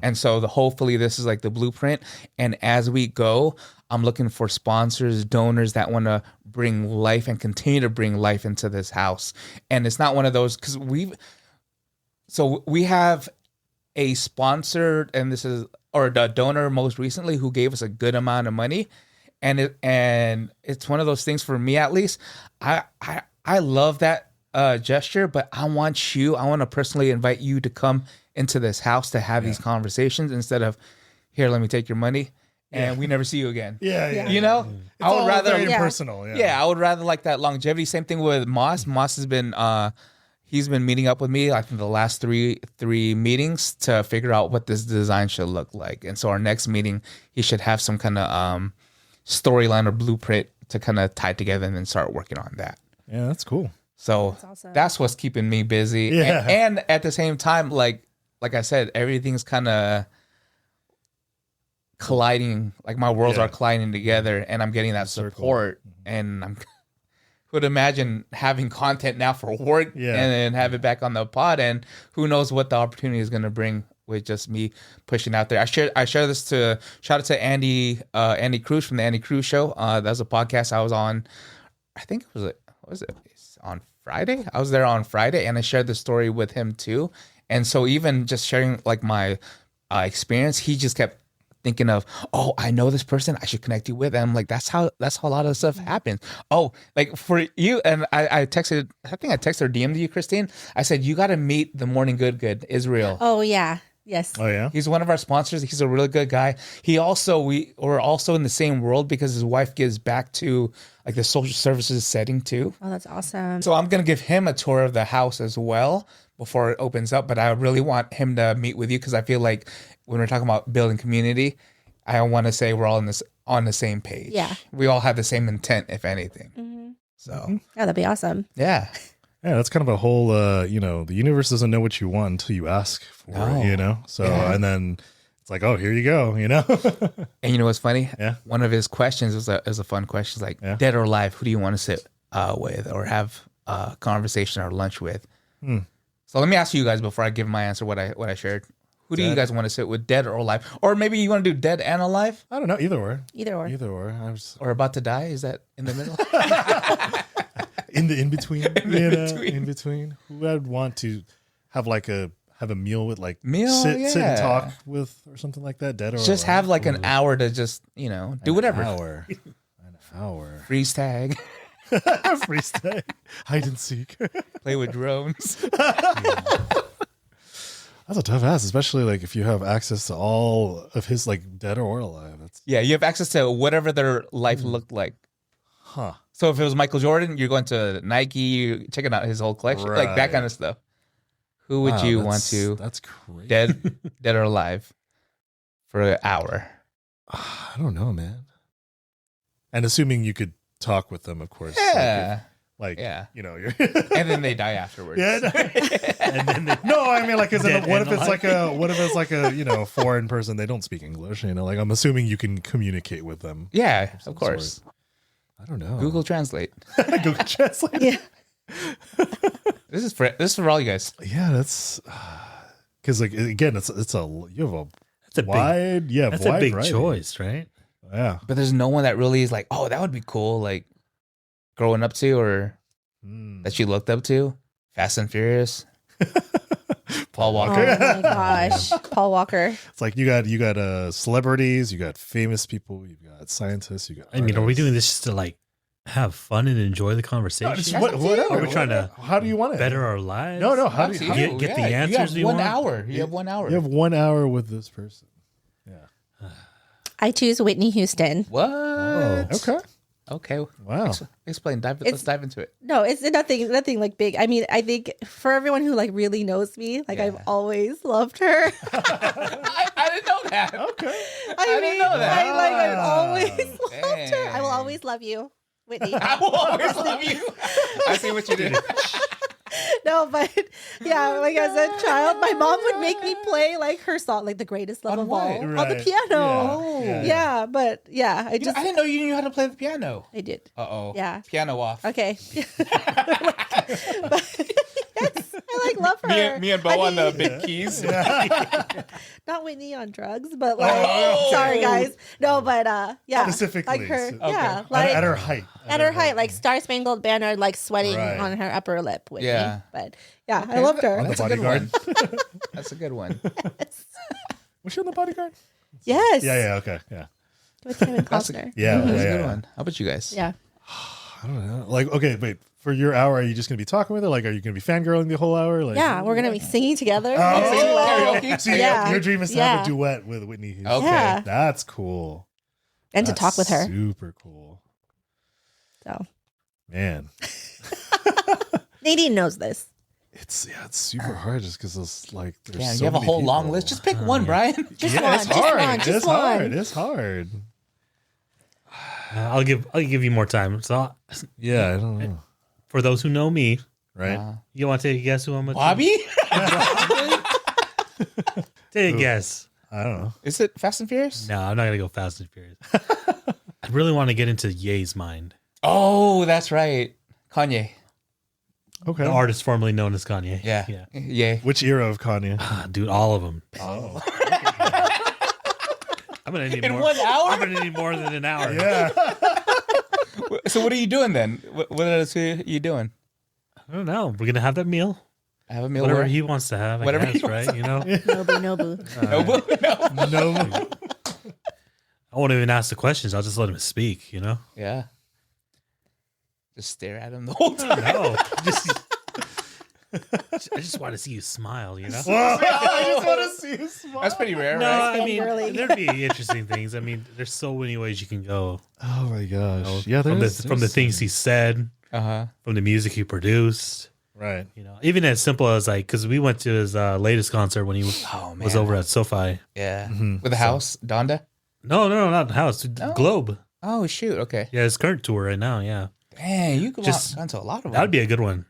And so hopefully this is like the blueprint. And as we go, I'm looking for sponsors, donors that want to bring life and continue to bring life into this house. And it's not one of those, because we have a sponsor, and the donor most recently, who gave us a good amount of money. And it's one of those things, for me at least, I love that gesture, but I want to personally invite you to come into this house to have these conversations, instead of, here, let me take your money and we never see you again. You know, I would rather impersonal. I would rather like that longevity. Same thing with Moss. Moss has been he's been meeting up with me, I think, the last three meetings to figure out what this design should look like. And so our next meeting, he should have some kind of storyline or blueprint to kind of tie together, and then start working on that. Yeah, that's cool. So that's what's keeping me busy. Yeah. And at the same time, like I said, everything's kind of colliding. Like my worlds are colliding together, and I'm getting that support. And I would imagine having content now for work, and then have it back on the pod. And who knows what the opportunity is going to bring with just me pushing out there. I share this to shout out to Andy Cruz from the Andy Cruz Show. That was a podcast I was on. I think it was on Friday. I was there on Friday, and I shared the story with him too. And so even just sharing like my experience, he just kept thinking of, oh, I know this person I should connect you with. And I'm like, that's how a lot of stuff happens. Oh, like for you, and I texted or DM'd you, Christine. I said, you got to meet the Morning Good Israel. Oh yeah. Yes. Oh yeah. He's one of our sponsors. He's a really good guy. We're also in the same world, because his wife gives back to like the social services setting too. Oh, that's awesome. So I'm going to give him a tour of the house as well before it opens up. But I really want him to meet with you, because I feel like when we're talking about building community, I want to say we're all on the same page. Yeah. We all have the same intent, if anything. Mm-hmm. So yeah, that'd be awesome. Yeah. Yeah, that's kind of a whole, the universe doesn't know what you want until you ask for it, So, and then it's like, oh, here you go, And you know what's funny? Yeah. One of his questions was a fun question. It's like, dead or alive, who do you want to sit with or have a conversation or lunch with? So let me ask you guys before I give my answer what I shared. Who do you guys want to sit with, dead or alive? Or maybe you want to do dead and alive? I don't know. Either or. Or about to die? Is that in the middle? in between. In between. Who I'd want to have have a meal with, like sit and talk with, or something like that. Dead or just alive. have like an hour to just do whatever. An hour. Freeze tag. Freeze tag. Hide and seek. Play with drones. That's a tough ask, especially like if you have access to all of his, like, dead or alive. You have access to whatever their life looked like. Huh. So if it was Michael Jordan, you're going to Nike, you're checking out his whole collection, like that kind of stuff. Who would you want to? That's crazy. Dead or alive for an hour? I don't know, man. And assuming you could talk with them, of course. Yeah. You're and then they die afterwards. Yeah. And then I mean, like, what if it's like a foreign person? They don't speak English. Like, I'm assuming you can communicate with them. Yeah, of course. Sort. I don't know. Google Translate. Google Translate. Yeah. This is for all you guys. Yeah, that's because, like, again, it's a wide variety. Choice, right? Yeah, but there's no one that really is like, oh, that would be cool, like growing up to, or that you looked up to. Fast and Furious. Paul Oh Walker. my gosh, Paul Walker. It's like you got celebrities, you got famous people, you've got scientists, you got. I mean, are we artists. doing this just to like have fun and enjoy the conversation? No, it's That's whatever. Are we trying to How do you want it? better our lives? No. How Up do to you? you. get the Yeah, answers you you have 1 want? hour. You have 1 hour. You have 1 hour with this person. Yeah. I choose Whitney Houston. What? Okay. Okay. Wow. Explain. Let's dive into it. No, it's nothing like big. I mean, I think for everyone who like really knows me, like I've always loved her. I didn't know that. Okay. I didn't know that. I've always loved Dang. her. I will always love you, Whitney. I will always love you. I see what you did. No, but yeah, like as a child, my mom would make me play like her song, like The Greatest Love On of All, what? on the Right. piano. Yeah. Yeah, but yeah, I I didn't know you knew how to play the piano. I did. Uh-oh. Yeah. Piano off. Okay. But, yes, I like love her. Me and Bo I on the mean, big keys. not Whitney on drugs, but like, Oh. sorry guys, no, but yeah, Specifically, like her, so- yeah, Okay. like At her height. at her height, like Star Spangled Banner, like sweating Right. on her upper lip. Whitney. Yeah. But yeah, I loved her. On the That's a good Bodyguard. one. That's a good one. Was she on the Bodyguard? Yes. Yeah. Okay. Yeah. With Kevin That's Costner. Yeah. That's a yeah. good one. How about you guys? Yeah. I don't know. Like, okay, wait. For your hour, are you just gonna be talking with her? Like, are you gonna be fangirling the whole hour? Like, Yeah, we're gonna be singing together. Oh, Singing well. karaoke? So Yeah. your dream is to have a duet with Whitney Houston. Okay. Yeah. That's cool. And to That's talk with her. Super cool. So Man, Nadine knows this. it's super hard just because it's like there's Yeah, so you have a many whole long people. list. Just pick one, Brian. Just Yeah, one. it's Just hard. one. Just It's one. hard. It's hard. I'll give you more time. So Yeah, I don't know. for those who know me, Right? you want to take a guess who I'm with? Bobby? Take a guess. I don't know. Is it Fast and Furious? No, I'm not gonna go Fast and Furious. I really want to get into Ye's mind, Oh, that's right. Kanye. Okay. the artist formerly known as Kanye. Yeah. yeah. Which era of Kanye? Ah, dude, all of them. Oh. I'm gonna need In more. 1 hour? I'm gonna need more than an hour. Yeah. So what are you doing then? What else are you doing? I don't know. We're gonna have that meal. Have a meal. Whatever where? he wants to have. Whatever I he guess, right? You know. Nobu. No. No. I won't even ask the questions. I'll just let him speak. You know. Yeah. Just stare at him the whole time. No. I just want to see you smile. You know. I just want to see you smile. That's pretty rare, No, right? I mean Fangirling. there'd be interesting things. I mean, there's so many ways you can go. Oh my gosh. You know, Yeah, from there's the things he said, Uh-huh. from the music he produced. Right. You know, even as simple as like, because we went to his latest concert when he Oh, man. was over at SoFi. Yeah. Mhm. With the house, Donda? No, not the house, Globe. Oh, shoot. Okay. Yeah, his current tour right now. Yeah, Dang, you could Just- gone to a lot of them. that would be a good one.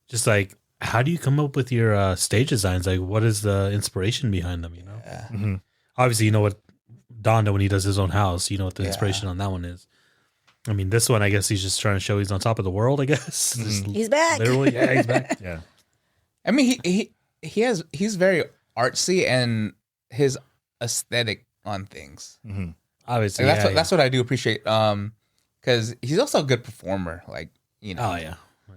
Just like, how do you come up with your stage designs? Like, what is the inspiration behind them? You know, Yeah. Mhm. obviously, you know what Donda when he does his own house. You know what the Yeah. inspiration on that one is. I mean, this one, I guess he's just trying to show he's on top of the world. I guess, Just He's back. literally, yeah, he's back. Yeah. I mean, he's very artsy and his aesthetic on things. Mhm. Obviously, Like, yeah, that's what I do appreciate. Because he's also a good performer. Like, you know, Oh yeah.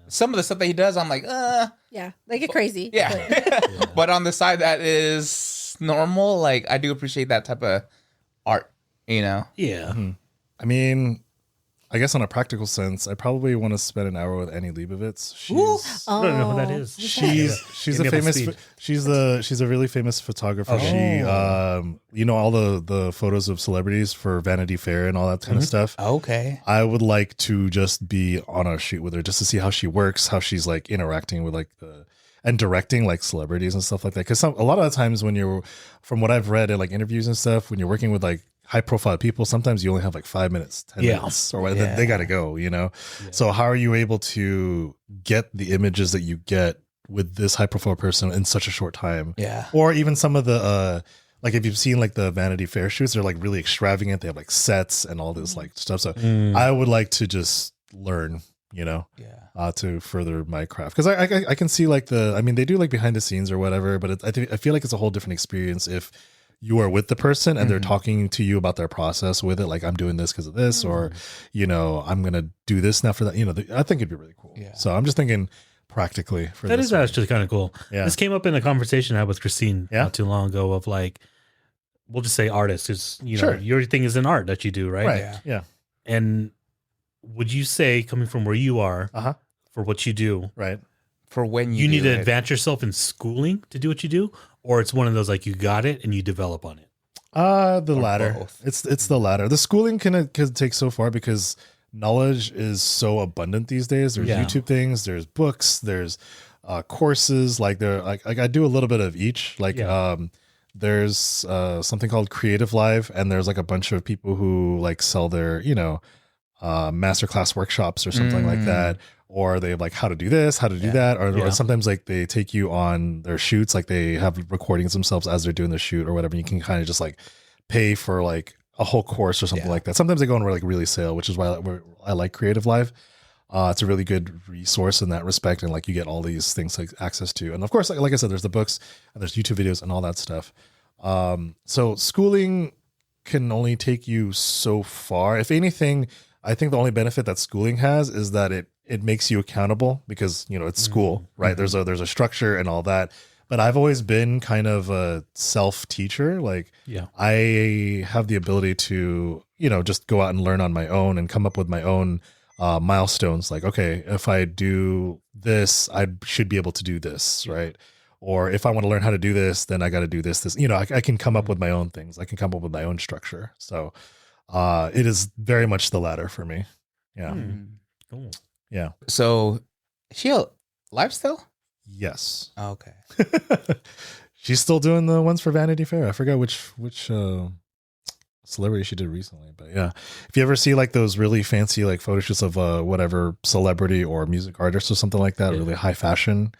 some of the stuff that he does, I'm like, Yeah, they get crazy. but- yeah. But on the side that is normal, like I do appreciate that type of art. You know, Yeah. I mean, I guess on a practical sense, I probably want to spend an hour with Annie Leibovitz. She's I don't know who that Oh. is. she's Give a me up to famous speed. she's a really famous photographer. Oh. She you know all the photos of celebrities for Vanity Fair and all that kind of stuff. okay. I would like to just be on a shoot with her just to see how she works, how she's like interacting with like and directing like celebrities and stuff like that. Because a lot of the times when you're, from what I've read in like interviews and stuff, when you're working with like high profile people, sometimes you only have like 5 minutes, 10 Yeah. minutes, or whatever. They got to go, you know? So how are you able to get the images that you get with this high profile person in such a short time? Yeah. Or even some of the, like if you've seen like the Vanity Fair shoots, they're like really extravagant. They have like sets and all this like stuff. So I would like to just learn, you know, Yeah. to further my craft. Because I can see like I mean, they do like behind the scenes or whatever, but I feel like it's a whole different experience if you are with the person and they're talking to you about their process with it. Like, I'm doing this because of this, or, you know, I'm going to do this now for that. You know, I think it'd be really cool. Yeah. So I'm just thinking practically for That this is one. actually kind of cool. Yeah. This came up in a conversation I had with Christine Yeah. not too long ago of like, we'll just say artists, because you know Sure. your thing is in art that you do, right? Right. Yeah. Yeah. And would you say, coming from where you are, Uh-huh. for what you do, Right. For when you need do to it. advance yourself in schooling to do what you do, or it's one of those like you got it and you develop on it? The Or latter. both. It's the latter. The schooling can take so far because knowledge is so abundant these days. There's Yeah. YouTube things, there's books, there's courses. Like I do a little bit of each. Like Yeah. there's something called Creative Live, and there's like a bunch of people who like sell their masterclass workshops or something like that. Or they have like how to do this, how to do that, or sometimes like they take you on their shoots, like they have recordings themselves as they're doing the shoot or whatever. And you can kind of just like pay for like a whole course or something like that. Sometimes they go on like really sale, which is why I like Creative Live. It's a really good resource in that respect, and like you get all these things like access to. And of course, like I said, there's the books and there's YouTube videos and all that stuff. So schooling can only take you so far. If anything, I think the only benefit that schooling has is that it makes you accountable because, you know, it's school, right? There's a structure and all that. But I've always been kind of a self-teacher. Like I have the ability to, you know, just go out and learn on my own and come up with my own milestones. Like, okay, if I do this, I should be able to do this, right? Or if I want to learn how to do this, then I got to do this. You know, I can come up with my own things. I can come up with my own structure. So it is very much the latter for me. Yeah. Cool. Yeah. So, is she alive still? Yes. Oh, okay. She's still doing the ones for Vanity Fair. I forgot which celebrity she did recently, but yeah. If you ever see like those really fancy like photo shoots of whatever celebrity or music artist or something like that, really high fashion,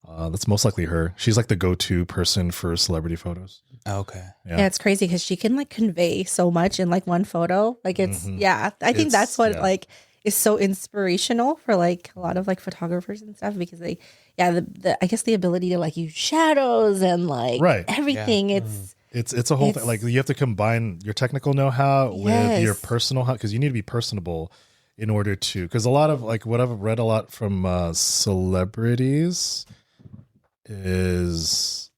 that's most likely her. She's like the go-to person for celebrity photos. Okay. Yeah, it's crazy because she can like convey so much in like one photo. Like it's I think that's what like is so inspirational for like a lot of like photographers and stuff because they the I guess the ability to like use shadows and like everything. It's a whole thing. Like you have to combine your technical know-how with your personal, because you need to be personable in order to, because a lot of like what I've read a lot from celebrities is,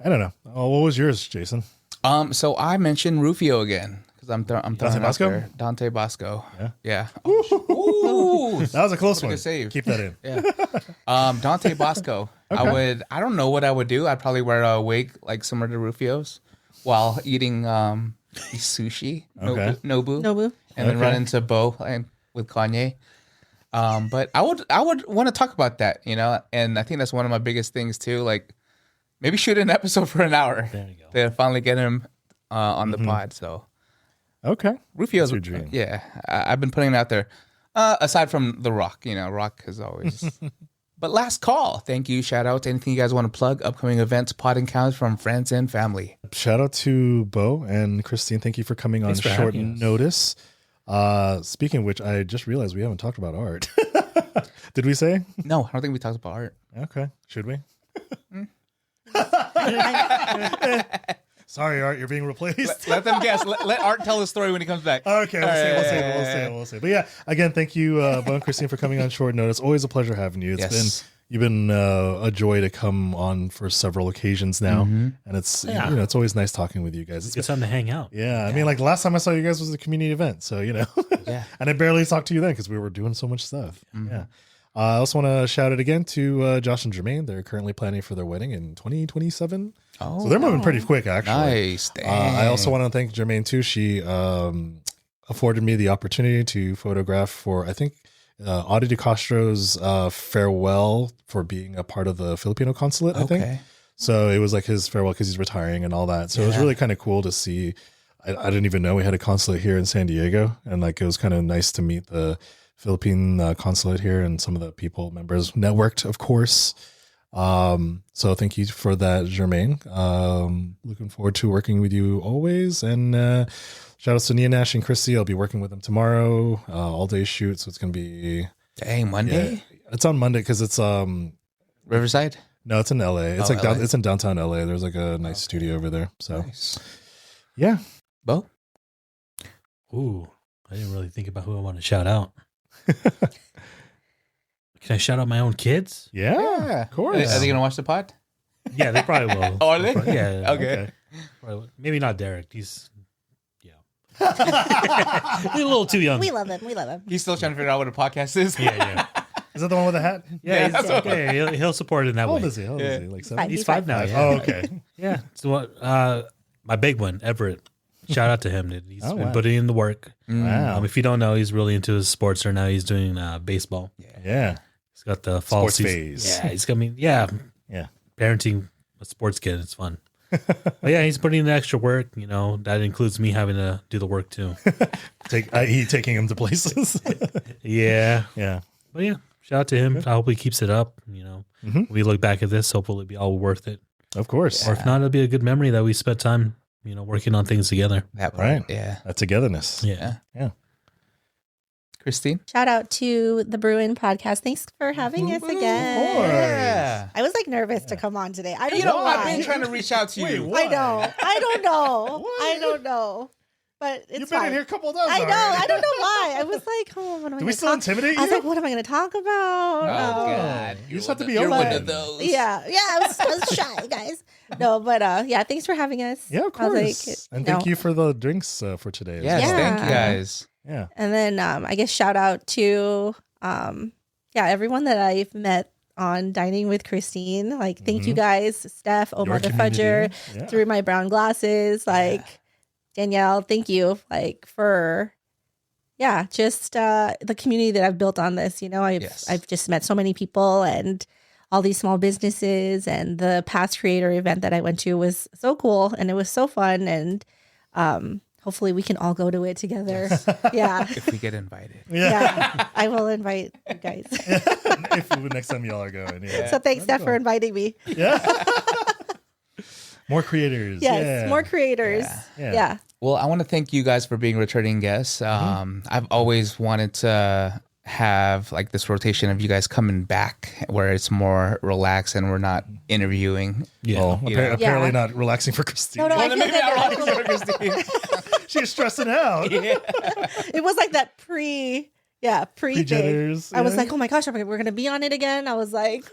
I don't know. Oh, what was yours, Jason? So I mentioned Rufio again because I'm throwing Dante Bosco? there. Dante Bosco. Yeah. Ooh, that was a close one. Good save. Keep that in. Yeah. Dante Bosco. I don't know what I would do. I'd probably wear a wig like similar to Rufio's while eating sushi. Okay. Nobu. And then run into Bo and with Kanye. But I would want to talk about that, you know, and I think that's one of my biggest things too. Like maybe shoot an episode for an hour to finally get him on the pod. So Rufio's your dream. Yeah, I've been putting it out there. Aside from The Rock, you know, Rock is always. But last call. Thank you. Shout out to anything you guys want to plug. Upcoming events, pod encounters from friends and family. Shout out to Bo and Christine. Thank you for coming on short notice. Speaking of which, I just realized we haven't talked about art. Did we say? No, I don't think we talked about art. Okay. Should we? Sorry, Art, you're being replaced. Let them guess. Let Art tell the story when he comes back. Okay, we'll say. But yeah, again, thank you, Bo and Christine, for coming on short notice. Always a pleasure having you. You've been a joy to come on for several occasions now, and it's it's always nice talking with you guys. It's good time to hang out. Yeah, I mean, like the last time I saw you guys was a community event, so and I barely talked to you then because we were doing so much stuff. Yeah. I also want to shout it again to Josh and Jermaine. They're currently planning for their wedding in 2027. So they're moving pretty quick, actually. Nice. I also want to thank Jermaine, too. She afforded me the opportunity to photograph for, I think, Audie DeCastro's farewell for being a part of the Filipino consulate, I think. So it was like his farewell because he's retiring and all that. So it was really kind of cool to see. I didn't even know we had a consulate here in San Diego. And like it was kind of nice to meet the Philippine consulate here and some of the people members networked, of course. So thank you for that, Jermaine. Looking forward to working with you always. And shout out to Nia Nash and Chrissy. I'll be working with them tomorrow, all day shoot. So it's going to be Monday. Yeah, it's on Monday because it's Riverside. No, it's in LA. It's like LA. It's in downtown LA. There's like a nice studio over there. So yeah, Bo. Ooh, I didn't really think about who I want to shout out. Can I shout out my own kids? Yeah, of course. Are they gonna watch the pod? Yeah, they probably will. Oh, are they? Yeah. Okay. Probably will. Maybe not Derek. He's he's a little too young. We love him. We love him. He's still trying to figure out what a podcast is. Yeah. Is that the one with the hat? Yeah, that's he'll support it in that How way. old is he? How old is he? Like 7? He's 5 now. Yeah. Oh, okay. Yeah. So my big one, Everett. Shout out to him, dude. He's been putting in the work. Wow. If you don't know, he's really into his sports right now. He's doing baseball. Yeah. He's got the fall Sports season. phase. Yeah, he's coming. Yeah, Yeah. parenting a sports kid. It's fun. But yeah, he's putting in the extra work. That includes me having to do the work too. Taking him to places. Yeah. Yeah. But yeah, shout out to him. I hope he keeps it up. We look back at this, hopefully it'll be all worth it. Of course. Or if not, it'll be a good memory that we spent time, working on things together. That part. Right. Yeah. That togetherness. Yeah. Yeah. Christine? Shout out to the Bruin podcast. Thanks for having us again. Of course. Yeah. I was like nervous to come on today. I don't You know know, why. I've been trying to reach out to Wait, you. what? I know. I don't know. What? I don't know. But it's You've been fine. in here a couple of times. I know. already. I don't know why. I was like, oh, what am I Do going we to still talk? intimidate I was you? like, what am I going to talk about? Oh, God. You just have to be You're one open. of those. Yeah. I was shy, guys. No, but yeah, thanks for having us. Yeah, of I was course. like, And thank you for the drinks for today. as Yes, well. thank you guys. Yeah. And then I guess shout out to everyone that I've met on Dining with Christine. Like, thank you guys, Steph, Omar the community. Fudger, Yeah. through my brown glasses, like Danielle, thank you, like for just the community that I've built on this. I've just met so many people and all these small businesses, and the past creator event that I went to was so cool and it was so fun, and hopefully we can all go to it together. Yeah. If we get invited. Yeah. I will invite you guys. If next time y'all are going. Yeah. So thanks, Steph, for inviting me. Yeah. More creators. Yes, Yeah. more creators. Yeah. Yeah. Well, I want to thank you guys for being returning guests. I've always wanted to have like this rotation of you guys coming back where it's more relaxed and we're not interviewing. Yeah. Well, You know. apparently Yeah. not relaxing for Christine. No, I Well, feel maybe not that relaxing for Christine. She's stressing out. it was like that pre thing. Pre-jitters, I was yeah. like, oh my gosh, we're going to be on it again. I was like,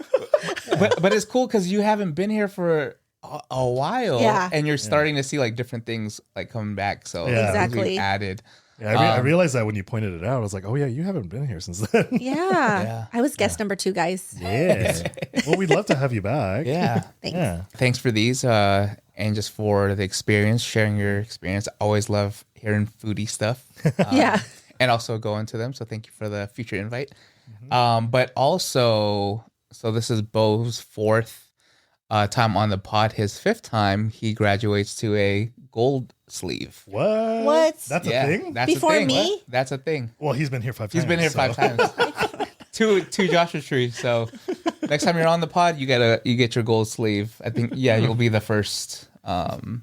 but it's cool because you haven't been here for a while, Yeah. and you're starting to see like different things like coming back. So Yeah. things we've Exactly. added. Yeah, I realized that when you pointed it out. I was like, oh, yeah, you haven't been here since then. yeah. I was guest number 2, guys. Yeah. Well, we'd love to have you back. Yeah. Thanks. Yeah. Thanks for these and just for the experience, sharing your experience. I always love hearing foodie stuff. Yeah. And also going to them. So thank you for the future invite. But also, so this is Bo's 4th time on the pod. His 5th time, he graduates to a gold sleeve. What? That's a Yeah, thing? That's Before a thing. me? That's a thing. Well, he's been here 5 times. He's been here so. 5 times. two Joshua trees. So next time you're on the pod, you get your gold sleeve. I think you'll be the first. And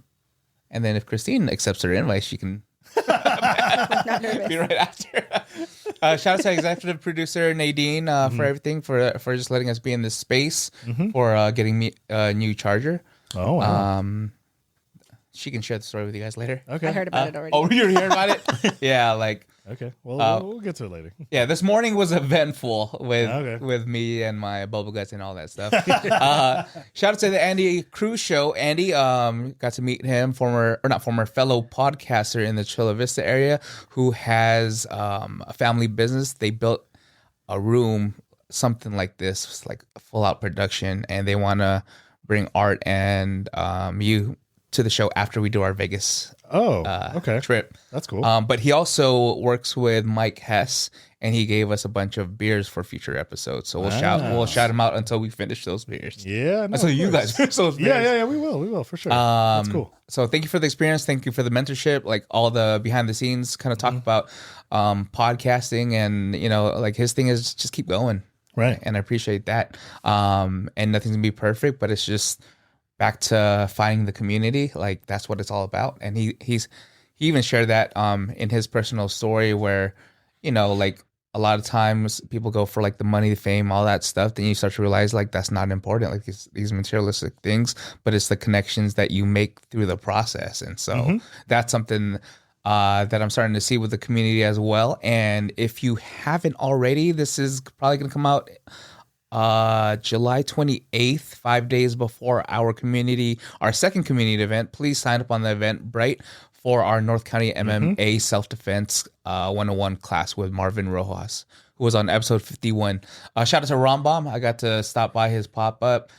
then if Christine accepts her invite, she can Not nervous. be right after. Shout out to executive producer Nadine for everything, for just letting us be in this space, for getting me a new charger. Oh, wow. She can share the story with you guys later. Okay. I heard about it already. Oh, you heard about it? Yeah, like Okay. Well, we'll get to it later. yeah. This morning was eventful with Okay. with me and my bubble guts and all that stuff. Shout out to the Andy Cruz show. Andy, got to meet him, fellow podcaster in the Chula Vista area, who has a family business. They built a room, something like this, like a full out production, and they want to bring art and you to the show after we do our Vegas Oh, okay. trip. That's cool. But he also works with Mike Hess, and he gave us a bunch of beers for future episodes. So we'll shout him out until we finish those beers. yeah. No, Until of you course. guys finish those beers. Yeah. We will for sure. That's cool. So thank you for the experience. Thank you for the mentorship, like all the behind the scenes kind of talk about podcasting, and like his thing is just keep going. Right. And I appreciate that. And nothing's gonna be perfect, but it's just back to finding the community. Like that's what it's all about. And he even shared that in his personal story where, like a lot of times people go for like the money, the fame, all that stuff. Then you start to realize like that's not important, like these materialistic things, but it's the connections that you make through the process. And so that's something that I'm starting to see with the community as well. And if you haven't already, this is probably going to come out July 28th, 5 days before our second community event. Please sign up on the Eventbrite for our North County MMA Self-Defense 101 class with Marvin Rojas, who was on episode 51. Shout out to Rombom. I got to stop by his pop-up.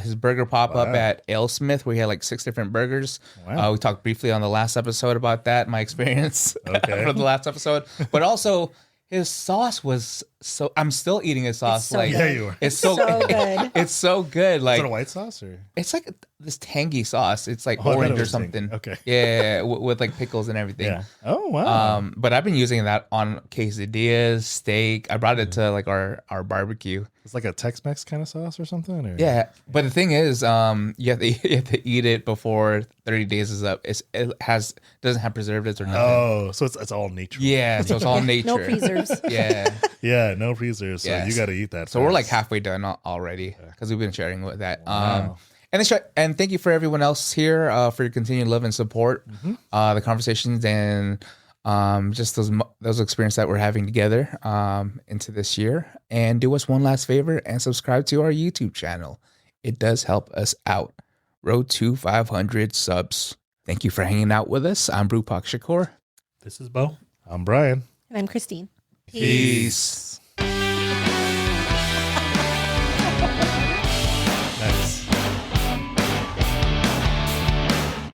His burger pop-up at Alesmith, where he had like 6 different burgers. Wow. We talked briefly on the last episode about that, my experience for the last episode. But also, his sauce was so... I'm still eating his sauce. So like, Yeah, you are. It's so good. It's so good. Like, Is it a white sauce or? it's like this tangy sauce. It's like Oh, I thought it orange or was tangy. something. Okay. Yeah, with like pickles and everything. Yeah. Oh wow. But I've been using that on quesadillas, steak. I brought it to like our barbecue. It's like a Tex-Mex kind of sauce or something. Or? Yeah, but the thing is, you have to eat it before 30 days is up. Doesn't have preservatives or nothing. Oh, so it's all nature. Yeah, so it's all nature. No preserves. Yeah, Yeah, no preserves. So Yes. you got to eat that. so we're like fast. halfway done already because we've been sharing with that. Wow. And thank you for everyone else here for your continued love and support, the conversations and just those experiences that we're having together into this year. And do us one last favor and subscribe to our YouTube channel. It does help us out. Road to 500 subs. Thank you for hanging out with us. I'm Brupak Shakur. This is Bo. I'm Brian. And I'm Christine. Peace.